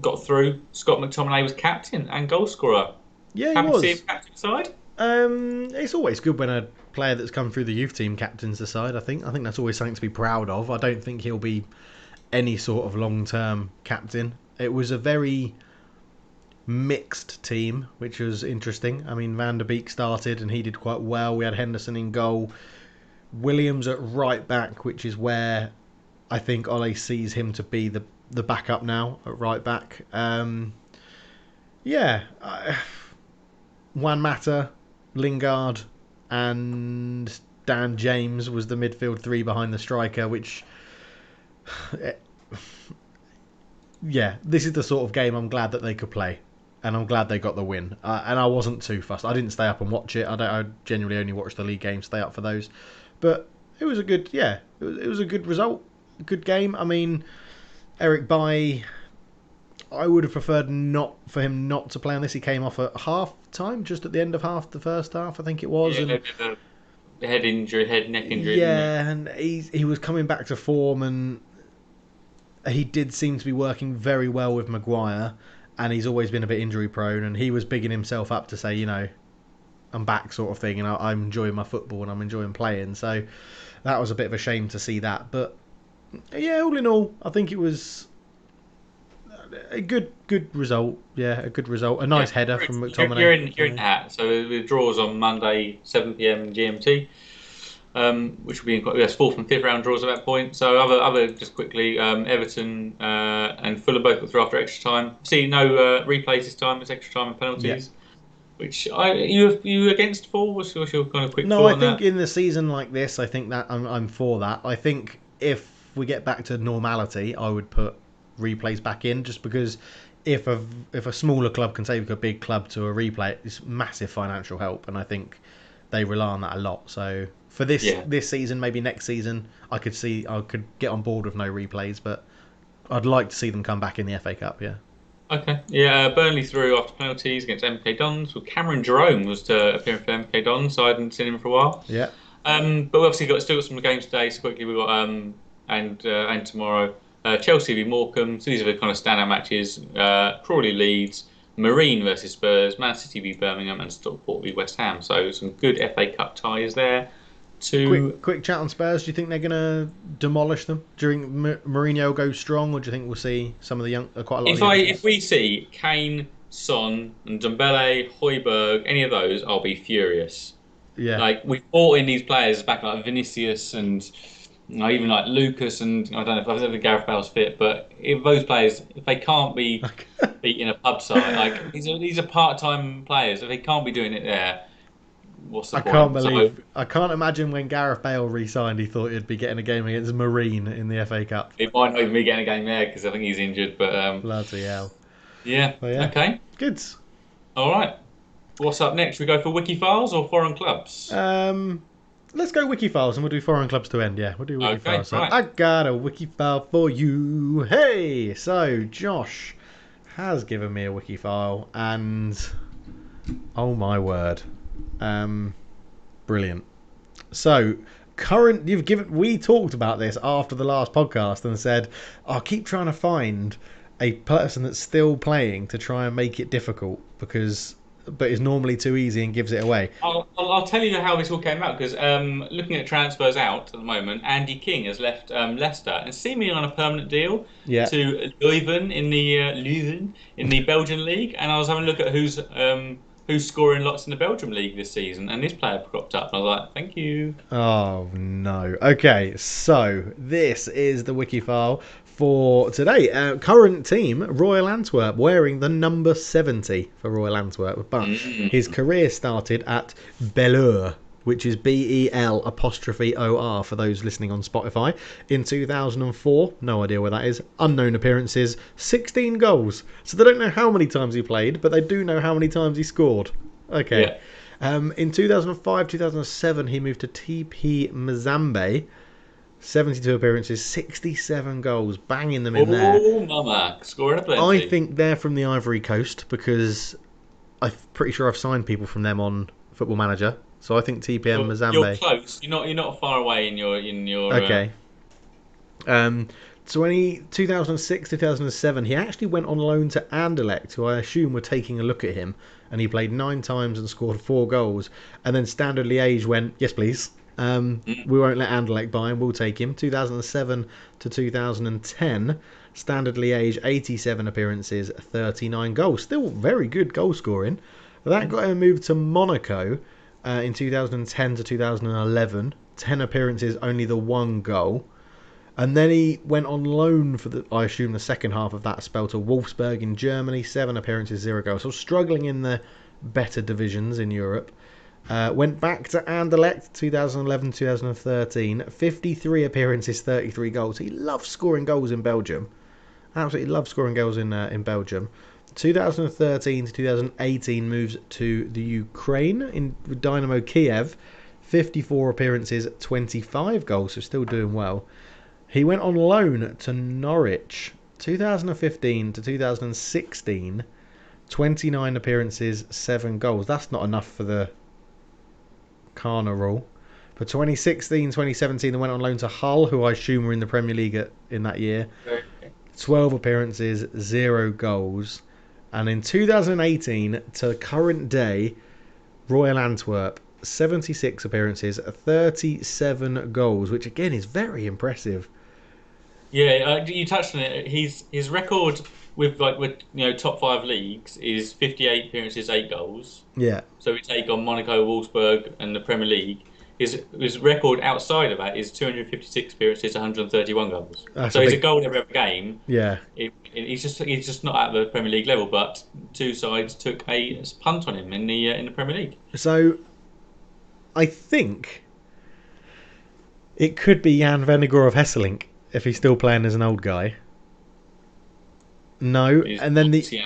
Speaker 1: got through. Scott McTominay was captain and goal scorer.
Speaker 2: Yeah, he
Speaker 1: Happy
Speaker 2: was.
Speaker 1: to see him captain side?
Speaker 2: It's always good when a player that's come through the youth team captains the side, I think. I think that's always something to be proud of. I don't think he'll be any sort of long-term captain. It was a very mixed team, which was interesting. I mean, Van der Beek started and he did quite well. We had Henderson in goal. Williams at right back, which is where I think Ole sees him to be the backup now at right back. Juan Mata, Lingard, and Dan James was the midfield 3 behind the striker, which, this is the sort of game I'm glad that they could play, and I'm glad they got the win. And I wasn't too fussed. I didn't stay up and watch it. I genuinely only watch the league games, stay up for those. But it was a good, it was a good result. good game. I mean, Eric Bailly, I would have preferred for him not to play on this. He came off at half time, just at the end of the first half, I think it was.
Speaker 1: Yeah,
Speaker 2: And
Speaker 1: the head injury, neck injury, didn't
Speaker 2: yeah, and he was coming back to form, and he did seem to be working very well with Maguire, and he's always been a bit injury prone, and he was bigging himself up to say, I'm back sort of thing, and I'm enjoying my football and I'm enjoying playing. So that was a bit of a shame to see that. But yeah, all in all, I think it was a good result. Yeah, a good result. A nice header from McTominay.
Speaker 1: You're in that. So the draws on Monday, 7 p.m. GMT, which will be fourth and fifth round draws at that point. So other just quickly, Everton and Fulham both got through after extra time. See, no replays this time. It's extra time and penalties. Yeah. Which you against for? What's your kind of quick?
Speaker 2: No, I think in the season like this, I think that I'm for that. I think if we get back to normality, I would put replays back in, just because if a smaller club can take a big club to a replay, it's massive financial help, and I think they rely on that a lot. So for this season, maybe next season, I could get on board with no replays, but I'd like to see them come back in the FA Cup. Yeah.
Speaker 1: Okay. Yeah, Burnley through after penalties against MK Dons. Well, Cameron Jerome was to appear for MK Dons, so I hadn't seen him for a while.
Speaker 2: Yeah.
Speaker 1: But we obviously still got some games today. So quickly, we've got and tomorrow, Chelsea v Morecambe. So these are the kind of standout matches. Crawley Leeds, Marine versus Spurs, Man City v Birmingham, and Stockport v West Ham. So some good FA Cup ties there.
Speaker 2: Quick chat on Spurs. Do you think they're going to demolish them? Do you think Mourinho will go strong, or do you think we'll see some of the quite a lot?
Speaker 1: If we see Kane, Son, and Dembele, Højbjerg, any of those, I'll be furious.
Speaker 2: Yeah,
Speaker 1: like we bought in these players back like Vinicius and even like Lucas, and I don't know if I've ever Gareth Bale's fit, but if those players, if they can't be beating a pub side, like these are part-time players, if they can't be doing it there. What's the point?
Speaker 2: I can't imagine when Gareth Bale re-signed, he thought he'd be getting a game against Marine in the FA Cup.
Speaker 1: It might not even be getting a game there because I think he's injured. But
Speaker 2: bloody hell.
Speaker 1: Yeah. Okay.
Speaker 2: Good.
Speaker 1: All right. What's up next? We go for Wikifiles or foreign clubs?
Speaker 2: Let's go Wikifiles and we'll do foreign clubs to end. Yeah, we'll do Wikifiles.
Speaker 1: Okay,
Speaker 2: So
Speaker 1: right.
Speaker 2: I got a Wikifile for you. Hey, so Josh has given me a Wikifile, and oh my word. Brilliant. So we talked about this after the last podcast and said, I'll keep trying to find a person that's still playing to try and make it difficult but is normally too easy and gives it away.
Speaker 1: I'll tell you how this all came out, because looking at transfers out at the moment, Andy King has left Leicester and seemingly on a permanent deal to Leuven in the Belgian league, and I was having a look at who's scoring lots in the Belgium league this season, and this player cropped up, and I was like, thank you.
Speaker 2: Oh, no. Okay, so this is the Wikifile for today. Current team, Royal Antwerp, wearing the number 70 for Royal Antwerp, but his career started at Belleur, which is BEL''OR for those listening on Spotify, in 2004. No idea where that is. Unknown appearances, 16 goals. So they don't know how many times he played, but they do know how many times he scored. Okay. Yeah. In 2005, 2007, he moved to TP Mazembe. 72 appearances, 67 goals, banging them in there.
Speaker 1: Oh, mama, scoring a plenty.
Speaker 2: I think they're from the Ivory Coast, because I'm pretty sure I've signed people from them on Football Manager. So I think TPM Mazembe.
Speaker 1: You're close. You're not far away in your.
Speaker 2: Okay. 2006, 2007, he actually went on loan to Anderlecht, who I assume were taking a look at him, and he played 9 times and scored 4 goals. And then Standard Liège went, yes please. We won't let Anderlecht buy him. We'll take him. 2007 to 2010, Standard Liège, 87 appearances, 39 goals. Still very good goal scoring. That got him moved to Monaco in 2010 to 2011. 10 appearances, only the 1 goal. And then he went on loan for I assume the second half of that spell to Wolfsburg in Germany. 7 appearances, 0 goals. So struggling in the better divisions in Europe. Went back to Anderlecht 2011-2013, 53 appearances, 33 goals. He loves scoring goals in Belgium. Absolutely loves scoring goals in Belgium. 2013 to 2018 moves to the Ukraine in Dynamo Kiev, 54 appearances, 25 goals, so still doing well. He went on loan to Norwich 2015 to 2016. 29 appearances, 7 goals. That's not enough for the Kana rule. For 2016, 2017, they went on loan to Hull, who I assume were in the Premier League in that year. 12 appearances, 0 goals. And in 2018 to current day, Royal Antwerp, 76 appearances, 37 goals, which again is very impressive.
Speaker 1: Yeah, you touched on it. His record with top 5 leagues is 58 appearances, 8 goals.
Speaker 2: Yeah.
Speaker 1: So we take on Monaco, Wolfsburg, and the Premier League. His record outside of that is 256 appearances, 131 goals. So he's a goal every other game.
Speaker 2: Yeah.
Speaker 1: He's just not at the Premier League level, but 2 sides took a punt on him in the Premier League.
Speaker 2: So I think it could be Jan Vennegoor of Hesselink if he's still playing as an old guy. No, and then the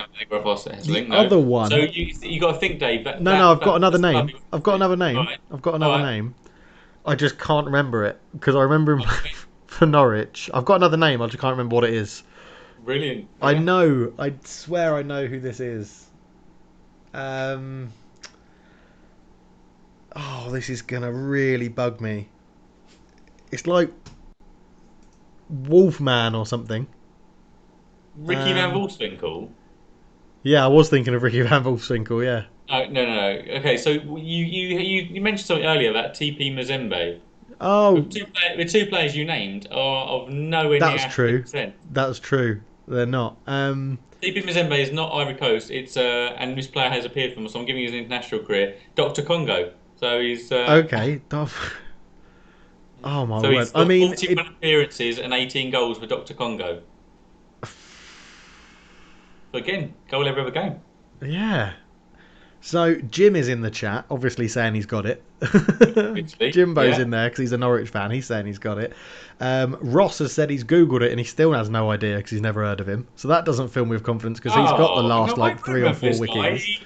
Speaker 2: other one.
Speaker 1: So you got to think, Dave.
Speaker 2: I've got another name. I've got another name. I've got another name. I just can't remember it because I remember him for Norwich. I've got another name. I just can't remember what it is.
Speaker 1: Brilliant. Yeah.
Speaker 2: I know. I swear I know who this is. This is gonna really bug me. It's like Wolfman or something.
Speaker 1: Ricky Van Wolfswinkel?
Speaker 2: Yeah, I was thinking of Ricky Van Wolfswinkel, yeah.
Speaker 1: No. Okay, so you mentioned something earlier about TP Mazembe.
Speaker 2: Oh.
Speaker 1: The two players you named are of nowhere near 100%.
Speaker 2: That's true. They're not.
Speaker 1: TP Mazembe is not Ivory Coast. It's and this player has appeared for him, so I'm giving you his international career. Dr. Congo. So he's...
Speaker 2: Okay. Oh, my word.
Speaker 1: He's got 41 appearances and 18 goals for Dr. Congo. So again, goal every other game.
Speaker 2: Yeah. So Jim is in the chat, obviously saying he's got it. Jimbo's in there because he's a Norwich fan. He's saying he's got it. Ross has said he's Googled it and he still has no idea because he's never heard of him. So that doesn't fill me with confidence because he's got the last 3 or 4 wikis.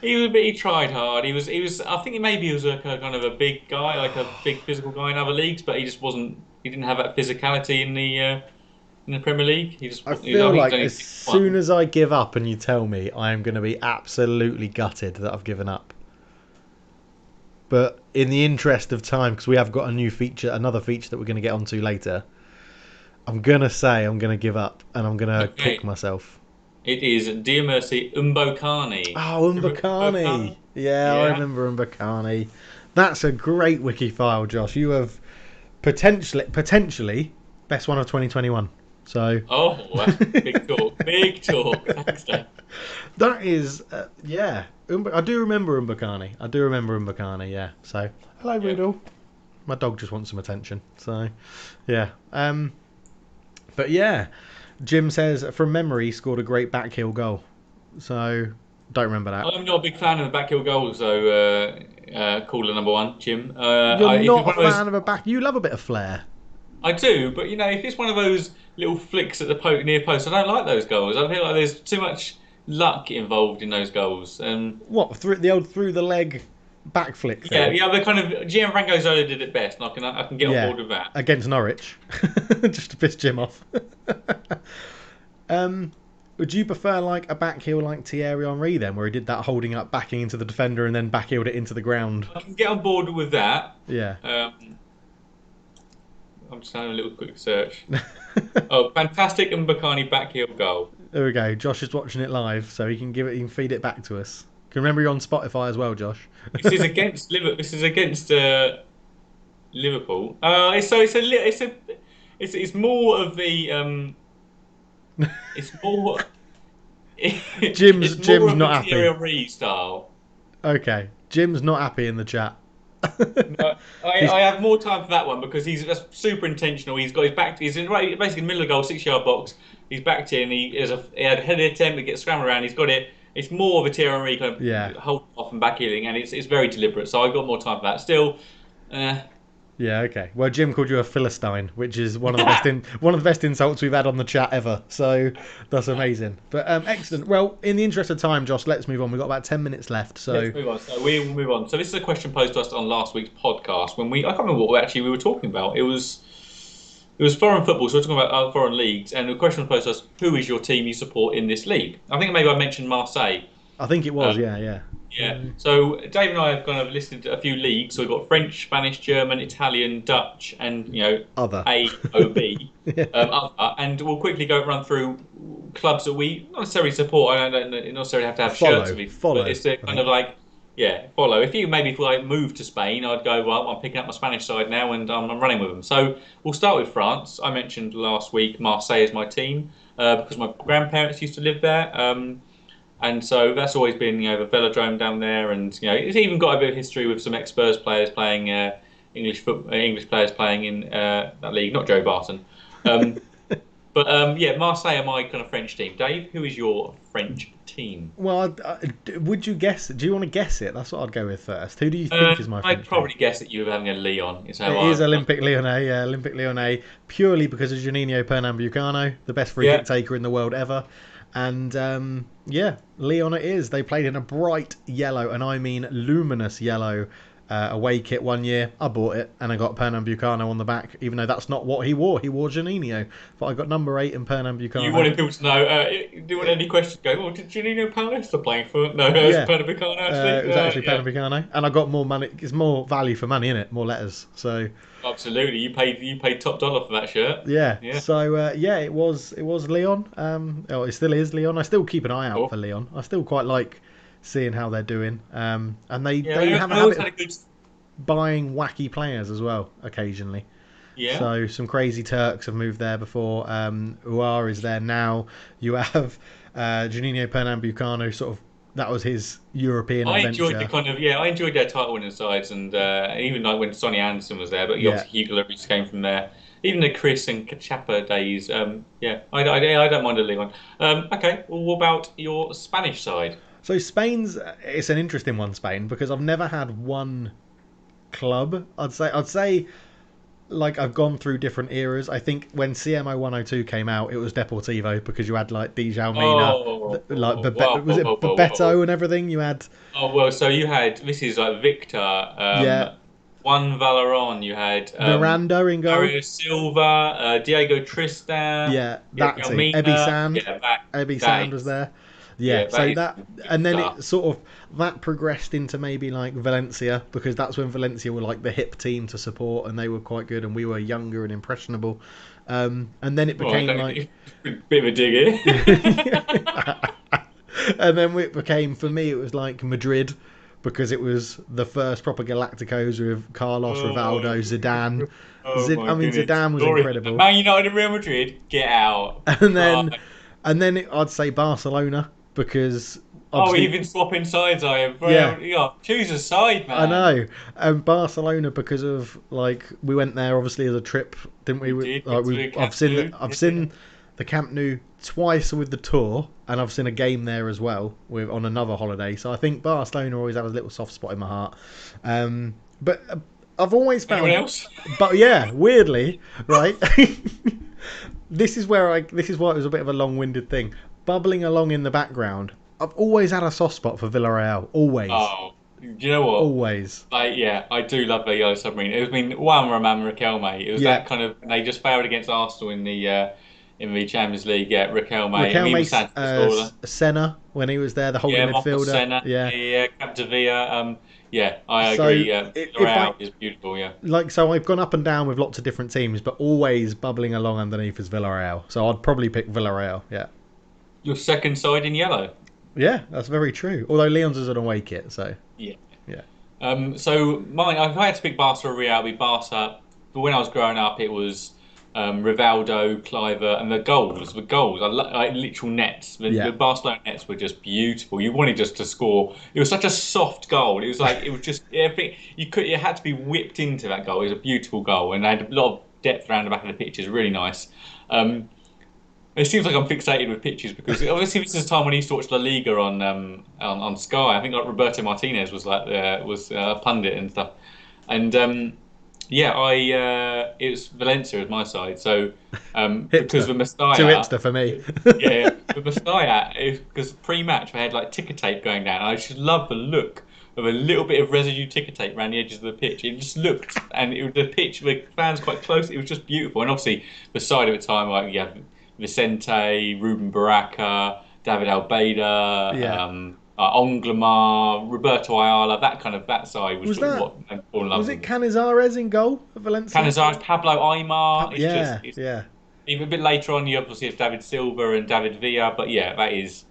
Speaker 1: He tried hard. He was. I think maybe he was a kind of a big guy, like a big physical guy in other leagues, but he just wasn't. He didn't have that physicality in the Premier League.
Speaker 2: I feel like as soon as I give up and you tell me, I am going to be absolutely gutted that I've given up. But in the interest of time, because we have got another feature that we're going to get onto later, I'm going to say I'm going to give up and I'm going to kick myself.
Speaker 1: It is, dear mercy, Mbokani.
Speaker 2: Oh, Mbokani. Yeah, I remember Mbokani. That's a great Wikifile, Josh. You have potentially best one of 2021. So.
Speaker 1: Oh, that's big talk. Big talk. Thanks, Dave.
Speaker 2: That is, yeah. I do remember Mbokani. Yeah. So, hello, Rudolph. My dog just wants some attention. So, yeah. But yeah. Jim says, from memory, he scored a great backheel goal. So, don't remember that.
Speaker 1: I'm not a big fan of the backheel goals, though, caller number 1, Jim.
Speaker 2: You're not a fan of a back... You love a bit of flair.
Speaker 1: I do, but, if it's one of those little flicks at the near post, I don't like those goals. I feel like there's too much luck involved in those goals.
Speaker 2: What, through the leg back flick thing?
Speaker 1: Yeah, the kind of... Gianfranco Zola did it best, and I can get on board with that.
Speaker 2: Against Norwich. Just to piss Jim off. Would you prefer like a back heel like Thierry Henry then, where he did that holding up, backing into the defender, and then back heeled it into the ground?
Speaker 1: I can get on board with that.
Speaker 2: Yeah.
Speaker 1: I'm just having a little quick search. Oh, fantastic Mbokani back heel goal.
Speaker 2: There we go. Josh is watching it live, so he can feed it back to us. Can remember you're on Spotify as well, Josh.
Speaker 1: This is against Liverpool. Liverpool. It's more of the It's more.
Speaker 2: Jim's not happy.
Speaker 1: Thierry style.
Speaker 2: Okay, Jim's not happy in the chat.
Speaker 1: I have more time for that one because that's super intentional. He's got his back. He's basically in the middle of the goal, 6-yard box. He's backed in. He had a headed attempt to get scrambled around. He's got it. It's more of a Thierry Henry kind of hold off and back heeling, and it's very deliberate. So I've got more time for that. Still.
Speaker 2: Yeah, okay. Well, Jim called you a Philistine, which is one of the best insults we've had on the chat ever. So that's amazing. But excellent. Well, in the interest of time, Josh, let's move on. We've got about 10 minutes left. So
Speaker 1: let's move on. So we will move on. So this is a question posed to us on last week's podcast when I can't remember what we were talking about. It was It was foreign football, so we're talking about foreign leagues, and the question was posed to us: who is your team you support in this league? I think maybe I mentioned Marseille.
Speaker 2: I think it
Speaker 1: Uh,
Speaker 2: was, yeah, yeah.
Speaker 1: yeah. So Dave and I have kind of listed a few leagues. So we've got French, Spanish, German, Italian, Dutch, and
Speaker 2: Other.
Speaker 1: A, O, B.
Speaker 2: Yeah.
Speaker 1: And we'll quickly go run through clubs that we not necessarily support. I don't necessarily have to have shirts of it, but
Speaker 2: Follow,
Speaker 1: it's a
Speaker 2: I
Speaker 1: kind of
Speaker 2: think.
Speaker 1: like follow. If you maybe if I moved to Spain, I'd go well. I'm picking up my Spanish side now, and I'm running with them. So we'll start with France. I mentioned last week Marseille is my team because my grandparents used to live there. And so that's always been, the velodrome down there, and it's even got a bit of history with some ex-Spurs players playing English players playing in that league. Not Joe Barton, um, but yeah, Marseille are my kind of French team. Dave, who is your French team?
Speaker 2: Well, would you guess? Do you want to guess it? That's what I'd go with first. Who do you think is my
Speaker 1: I'd
Speaker 2: French team?
Speaker 1: probably guess that you were having a Leon. Is how
Speaker 2: It is
Speaker 1: I.
Speaker 2: Olympique Lyonnais, yeah, Olympique Lyonnais, purely because of Juninho Pernambucano, the best free
Speaker 1: Yeah,
Speaker 2: kick taker in the world ever. And yeah, Lyon it is. They played in a bright yellow, and I mean luminous yellow, away kit one year. I bought it, and I got Pernambucano on the back, even though that's not what he wore. He wore Juninho. But I got number 8 in
Speaker 1: you
Speaker 2: Pernambucano.
Speaker 1: wanted people to know. Do you want any questions? Go. Well, did Janino Paulista playing for? No, it was
Speaker 2: Yeah,
Speaker 1: Pernambucano actually.
Speaker 2: it was actually
Speaker 1: Yeah.
Speaker 2: Pernambucano, and I got more money. It's more value for money in it, more letters. So
Speaker 1: Absolutely, you paid top dollar for that shirt.
Speaker 2: yeah,
Speaker 1: Yeah,
Speaker 2: so yeah, it was Leon. Oh, it still is Leon. I still keep an eye out
Speaker 1: cool.
Speaker 2: for Leon. I still quite like seeing how they're doing. And they
Speaker 1: Yeah,
Speaker 2: they have a
Speaker 1: I always
Speaker 2: habit of
Speaker 1: had a good.
Speaker 2: buying wacky players as well occasionally.
Speaker 1: Yeah,
Speaker 2: So some crazy Turks have moved there before. Uar is there now. You have Juninho Pernambucano. Sort of that was his European
Speaker 1: I enjoyed the
Speaker 2: adventure.
Speaker 1: kind of I enjoyed their title winning sides, and even like when Sonny Anderson was there, but
Speaker 2: Yeah.
Speaker 1: obviously Hugo Lloris came from there. Even the Chris and Cachapa days, yeah, I don't mind a league one. Okay, well, what about your Spanish side?
Speaker 2: So Spain's it's an interesting one, Spain, because I've never had one club. I'd say like I've gone through different eras. I think when CMO 102 came out, it was Deportivo because you had like Djalmina,
Speaker 1: Oh,
Speaker 2: like
Speaker 1: wow,
Speaker 2: Was it Bebeto and everything? You had
Speaker 1: Oh well, so you had this is like Victor,
Speaker 2: yeah
Speaker 1: Juan Valeron, you had
Speaker 2: Miranda in goal.
Speaker 1: Mario Silva, Diego Tristan,
Speaker 2: Yeah,
Speaker 1: Gary
Speaker 2: that team. Ebby
Speaker 1: Almina.
Speaker 2: Sand.
Speaker 1: Yeah, that
Speaker 2: Ebby
Speaker 1: that
Speaker 2: Sand was
Speaker 1: is
Speaker 2: there. Yeah,
Speaker 1: yeah, that
Speaker 2: so
Speaker 1: is
Speaker 2: that
Speaker 1: some good
Speaker 2: and then
Speaker 1: stuff.
Speaker 2: it sort of that progressed into maybe like Valencia because that's when Valencia were like the hip team to support and they were quite good and we were younger and impressionable. And then it
Speaker 1: Well, I
Speaker 2: became
Speaker 1: don't
Speaker 2: like
Speaker 1: bit of a dig here.
Speaker 2: and then it became for me it was like Madrid because it was the first proper Galacticos with Carlos,
Speaker 1: Oh,
Speaker 2: Rivaldo, Zidane.
Speaker 1: oh my
Speaker 2: I mean
Speaker 1: goodness.
Speaker 2: Zidane was
Speaker 1: Glory.
Speaker 2: incredible.
Speaker 1: Man United and Real Madrid, get out.
Speaker 2: And then
Speaker 1: Christ.
Speaker 2: I'd say Barcelona because
Speaker 1: Oh,
Speaker 2: obviously
Speaker 1: even swapping sides, I am.
Speaker 2: yeah,
Speaker 1: Well, yeah, choose a side,
Speaker 2: I
Speaker 1: man.
Speaker 2: know. And Barcelona because of like we went there obviously as a trip, didn't we?
Speaker 1: We did
Speaker 2: Like
Speaker 1: get
Speaker 2: we
Speaker 1: to
Speaker 2: I've
Speaker 1: Camp
Speaker 2: seen
Speaker 1: Nou.
Speaker 2: I've
Speaker 1: Yeah.
Speaker 2: seen the Camp Nou twice with the tour, and I've seen a game there as well with on another holiday. So I think Barcelona always has a little soft spot in my heart. But I've always
Speaker 1: Anyone
Speaker 2: found,
Speaker 1: else?
Speaker 2: but yeah, weirdly, right. This is why it was a bit of a long-winded thing. Bubbling along in the background, I've always had a soft spot for Villarreal. Always,
Speaker 1: Oh, do you know what?
Speaker 2: always.
Speaker 1: Yeah, I do love the Yellow Submarine. It was Juan Roman Riquelme. It was
Speaker 2: Yeah,
Speaker 1: that kind of. They just failed against Arsenal in the Champions League. Yeah, Riquelme. And even
Speaker 2: Riquelme,
Speaker 1: Santos Orla.
Speaker 2: Senna when he was there, the holding
Speaker 1: Yeah, Marcos
Speaker 2: midfielder.
Speaker 1: Senna.
Speaker 2: Yeah.
Speaker 1: Yeah, yeah, Capdevia. Yeah, I
Speaker 2: So
Speaker 1: agree.
Speaker 2: if I
Speaker 1: Villarreal is beautiful. Yeah.
Speaker 2: so I've gone up and down with lots of different teams, but always bubbling along underneath is Villarreal. So I'd probably pick Villarreal. Yeah.
Speaker 1: Your second side in yellow.
Speaker 2: Yeah, that's very true. Although Leon's is an away kit, so
Speaker 1: Yeah.
Speaker 2: yeah.
Speaker 1: So mine, if I had to pick Barca or Real, it'd be Barca. But when I was growing up, it was Rivaldo, Cliver, and the goals. The goals, like literal nets. The
Speaker 2: Yeah.
Speaker 1: Barcelona nets were just beautiful. You wanted just to score. It was such a soft goal. It was like it was just everything. It had to be whipped into that goal. It was a beautiful goal, and they had a lot of depth around the back of the pitch. It was really nice. Um, it seems like I'm fixated with pitches because obviously this is a time when I used to watch La Liga on Sky. I think like Roberto Martinez was like was a pundit and stuff, and yeah, I it was Valencia as my side. So because
Speaker 2: Hipster.
Speaker 1: the
Speaker 2: Too
Speaker 1: Mestalla,
Speaker 2: hipster for me.
Speaker 1: yeah, the Mestalla, because pre-match I had like ticker tape going down. I just love the look of a little bit of residue ticker tape around the edges of the pitch. It just looked, and the pitch with fans quite close. It was just beautiful. And obviously, beside it at the time, like you have Vicente, Ruben Baraka, David Albeida,
Speaker 2: Yeah.
Speaker 1: Onglemar, Roberto Ayala. That side was,
Speaker 2: Was
Speaker 1: sort of
Speaker 2: that
Speaker 1: what made me fall in love
Speaker 2: was
Speaker 1: with
Speaker 2: it
Speaker 1: them.
Speaker 2: Canizares in goal for Valencia?
Speaker 1: Canizares, Pablo Aimar.
Speaker 2: Yeah,
Speaker 1: It's
Speaker 2: yeah.
Speaker 1: even a bit later on. You obviously have David Silva and David Villa, but yeah, that is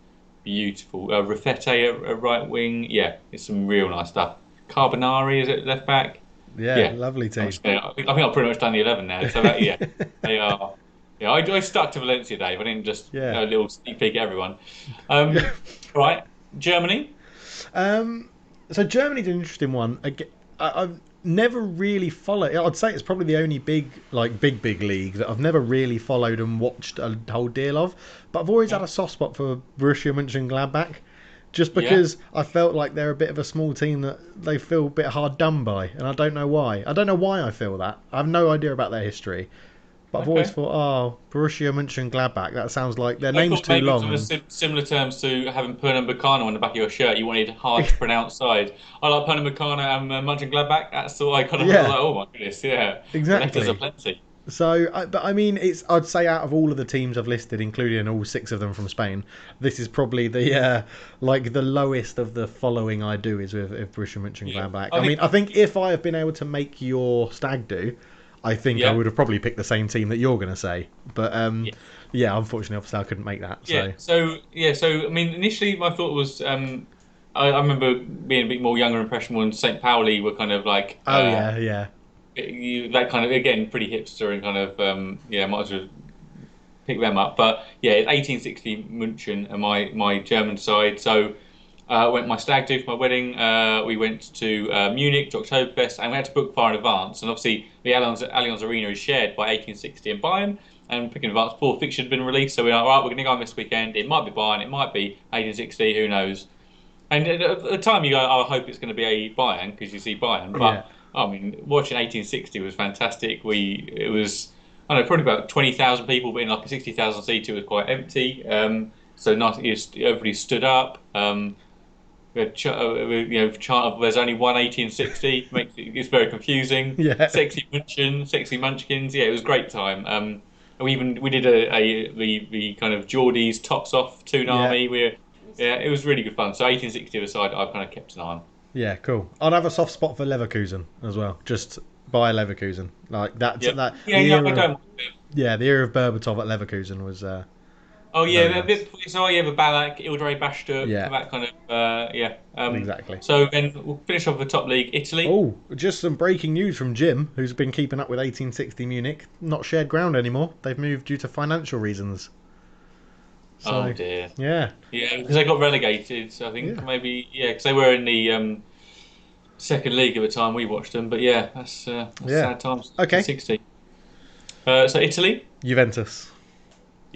Speaker 1: beautiful. Rafete at right wing. Yeah, it's some real nice stuff. Carbonari is at left back.
Speaker 2: Yeah,
Speaker 1: Yeah,
Speaker 2: lovely team.
Speaker 1: I think I've pretty much done the 11 now. So that, yeah, they are. Yeah, I stuck to Valencia, Dave. I didn't just
Speaker 2: Yeah.
Speaker 1: go a little sneak peek at everyone.
Speaker 2: Yeah.
Speaker 1: Right, Germany.
Speaker 2: Um, so Germany's an interesting one. I've never really followed. I'd say it's probably the only big league that I've never really followed and watched a whole deal of. But I've always had a soft spot for Borussia Mönchengladbach, just because I felt like they're a bit of a small team that they feel a bit hard done by, and I don't know why. I don't know why I feel that. I have no idea about their history. But I've always thought, Borussia Mönchengladbach, that sounds like their name's too long.
Speaker 1: Maybe similar terms to having Pernambucano on the back of your shirt. You wanted hard to pronounce side. I like Pernambucano and Mönchengladbach. That's all I kind of like. Oh my goodness, yeah.
Speaker 2: Exactly.
Speaker 1: Letters are plenty.
Speaker 2: So, but I mean, I'd say out of all of the teams I've listed, including all 6 of them from Spain, this is probably the the lowest of the following I do is with Borussia Mönchengladbach.
Speaker 1: Yeah.
Speaker 2: I think if I have been able to make your stag do, I think I would have probably picked the same team that you're going to say. But unfortunately, obviously, I couldn't make that.
Speaker 1: So I mean, initially my thought was, I remember being a bit more younger impressionable, when St. Pauli were kind of like, that kind of, again, pretty hipster and kind of might as well pick them up. But yeah, it's 1860 München and my German side. So went my stag do for my wedding. We went to Munich to Oktoberfest, and we had to book far in advance. And obviously, the Allianz Arena is shared by 1860 and Bayern. And picking advance before fixtures had been released, so we're like, right, we're going to go on this weekend. It might be Bayern, it might be 1860, who knows? And at the time, you go, I hope it's going to be a Bayern because you see Bayern. But I mean, watching 1860 was fantastic. It was, I don't know, probably about 20,000 people, but in like a 60,000 seat, it was quite empty. So nice, everybody stood up. Chant of there's only one 1860 it's very confusing. Sexy Munchkins. Yeah, it was a great time. And we did the kind of Geordies tops off Toonami. It was really good fun. So 1860 aside, I've kind of kept an eye on.
Speaker 2: Yeah, cool. I'd have a soft spot for Leverkusen as well. Just buy Leverkusen like that.
Speaker 1: I don't mind it.
Speaker 2: Yeah, the era of Berbatov at Leverkusen was.
Speaker 1: The Ballack, Ildre Bashtuk, that kind of,
Speaker 2: exactly.
Speaker 1: So then we'll finish off the top league, Italy.
Speaker 2: Oh, just some breaking news from Jim, who's been keeping up with 1860 Munich. Not shared ground anymore. They've moved due to financial reasons. So,
Speaker 1: oh dear.
Speaker 2: Yeah.
Speaker 1: Yeah, because they got relegated. So I think maybe because they were in the second league at the time we watched them. But that's sad times.
Speaker 2: Okay.
Speaker 1: 60. So Italy.
Speaker 2: Juventus.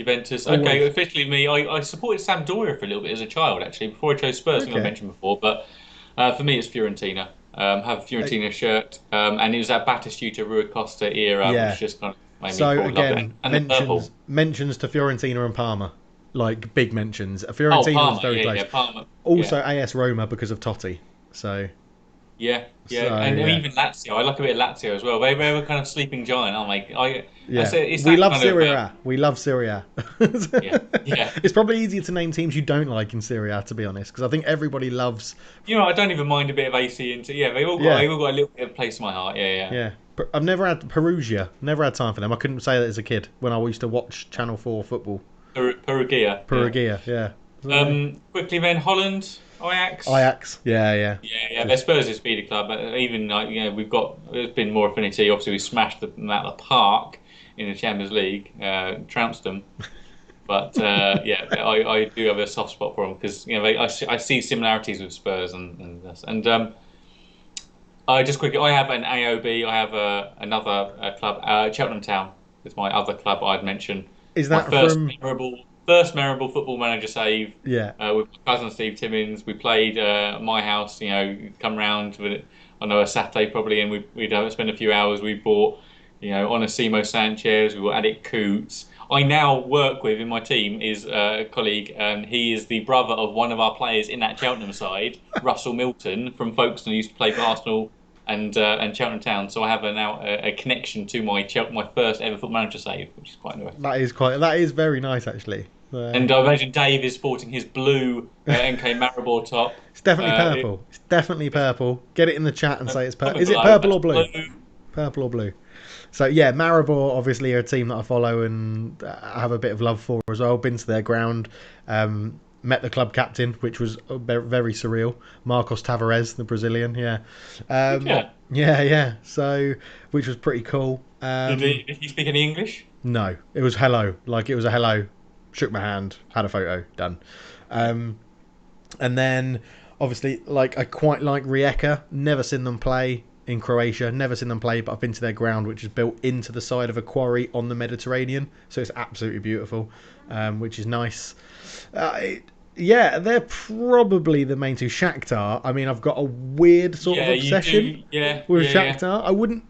Speaker 1: Okay, officially me. I supported Sampdoria for a little bit as a child, actually, before I chose Spurs. I think I mentioned before, but for me it's Fiorentina. Have a Fiorentina shirt, and it was that Battistuta Rui Costa era, which just kind of made me fall in love with it. And
Speaker 2: mentions to Fiorentina and Parma, like big mentions. Fiorentina was very close.
Speaker 1: Parma.
Speaker 2: Also AS Roma because of Totti. So.
Speaker 1: Yeah, and even Lazio. I like a bit of Lazio as well. They were kind of sleeping giant, aren't they?
Speaker 2: We love Serie A. We love Serie A.
Speaker 1: yeah.
Speaker 2: It's probably easier to name teams you don't like in Serie A, to be honest, because I think everybody loves.
Speaker 1: I don't even mind a bit of AC into. They all got a little bit of place in my heart. Yeah.
Speaker 2: I've never had Perugia. Never had time for them. I couldn't say that as a kid when I used to watch Channel 4 football.
Speaker 1: Perugia. Quickly then, Holland.
Speaker 2: Ajax. Yeah.
Speaker 1: They're Spurs' feeder club. Even there's been more affinity. Obviously, we smashed them out of the park in the Champions League, trounced them. But I do have a soft spot for them because I see similarities with Spurs and I have an AOB. I have another club, Cheltenham Town. Is my other club I'd mention.
Speaker 2: Is that
Speaker 1: first memorable football manager save?
Speaker 2: Yeah.
Speaker 1: With my cousin Steve Timmins, we played at my house. Come round a Saturday probably, and we'd spend a few hours. We bought, Onasimo Sanchez, we bought Adik Coots. I now work with in my team is a colleague, and he is the brother of one of our players in that Cheltenham side, Russell Milton from Folkestone, who used to play for Arsenal and Cheltenham Town. So I have now a connection to my first ever Football Manager save, which is quite nice.
Speaker 2: That is very nice actually.
Speaker 1: And I imagine Dave is sporting his blue NK Maribor top.
Speaker 2: It's definitely purple. It's definitely purple. Get it in the chat and say it's purple. Is it
Speaker 1: below.
Speaker 2: purple or
Speaker 1: That's
Speaker 2: blue? Purple or blue. So yeah, Maribor obviously are a team that I follow and I have a bit of love for as well. Been to their ground, met the club captain, which was very surreal. Marcos Tavares, the Brazilian. Yeah. So, which was pretty cool.
Speaker 1: Did he speak any English?
Speaker 2: No, it was hello. Like it was a hello. Shook my hand, had a photo, done. And then obviously, like I quite like Rijeka. Never seen them play in Croatia. Never seen them play, but I've been to their ground, which is built into the side of a quarry on the Mediterranean. So it's absolutely beautiful, which is nice. Yeah, they're probably the main two. Shakhtar. I mean, I've got a weird sort of obsession with Shakhtar.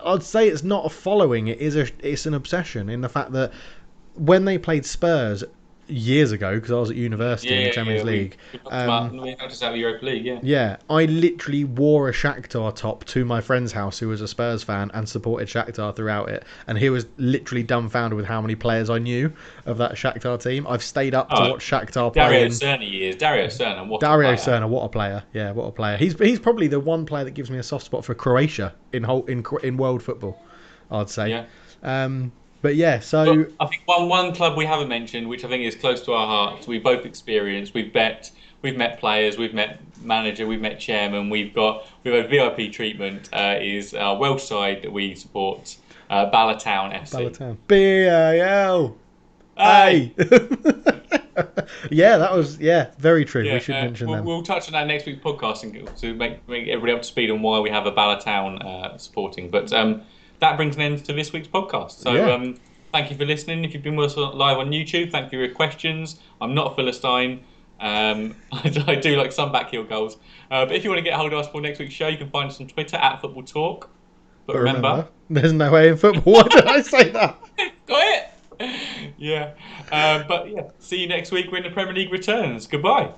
Speaker 2: I'd say it's not a following. It's an obsession in the fact that when they played Spurs years ago, because I was at university in the Champions League.
Speaker 1: We talked about the Europa League,
Speaker 2: Yeah, I literally wore a Shakhtar top to my friend's house who was a Spurs fan and supported Shakhtar throughout it. And he was literally dumbfounded with how many players I knew of that Shakhtar team. I've stayed up to watch Shakhtar play.
Speaker 1: Dario Serna,
Speaker 2: what a player. Yeah, what a player. He's probably the one player that gives me a soft spot for Croatia in world football, I'd say.
Speaker 1: Yeah.
Speaker 2: But yeah, so
Speaker 1: I think one club we haven't mentioned, which I think is close to our hearts, we both experienced. We've met players, we've met manager, we've met chairman. We've had VIP treatment. Is our Welsh side that we support, Ballatown FC.
Speaker 2: Ballatown. BAL. Hey. Yeah, that was very true. We should mention them.
Speaker 1: We'll touch on that next week's podcast to make everybody up to speed on why we have a Ballatown supporting. But that brings an end to this week's podcast. So thank you for listening. If you've been with us live on YouTube, thank you for your questions. I'm not a Philistine. I do like some backheel goals. But if you want to get hold of us for next week's show, you can find us on Twitter @Football Talk. But remember,
Speaker 2: there's no way in football. Why did I say that?
Speaker 1: Got it? Yeah. But see you next week when the Premier League returns. Goodbye.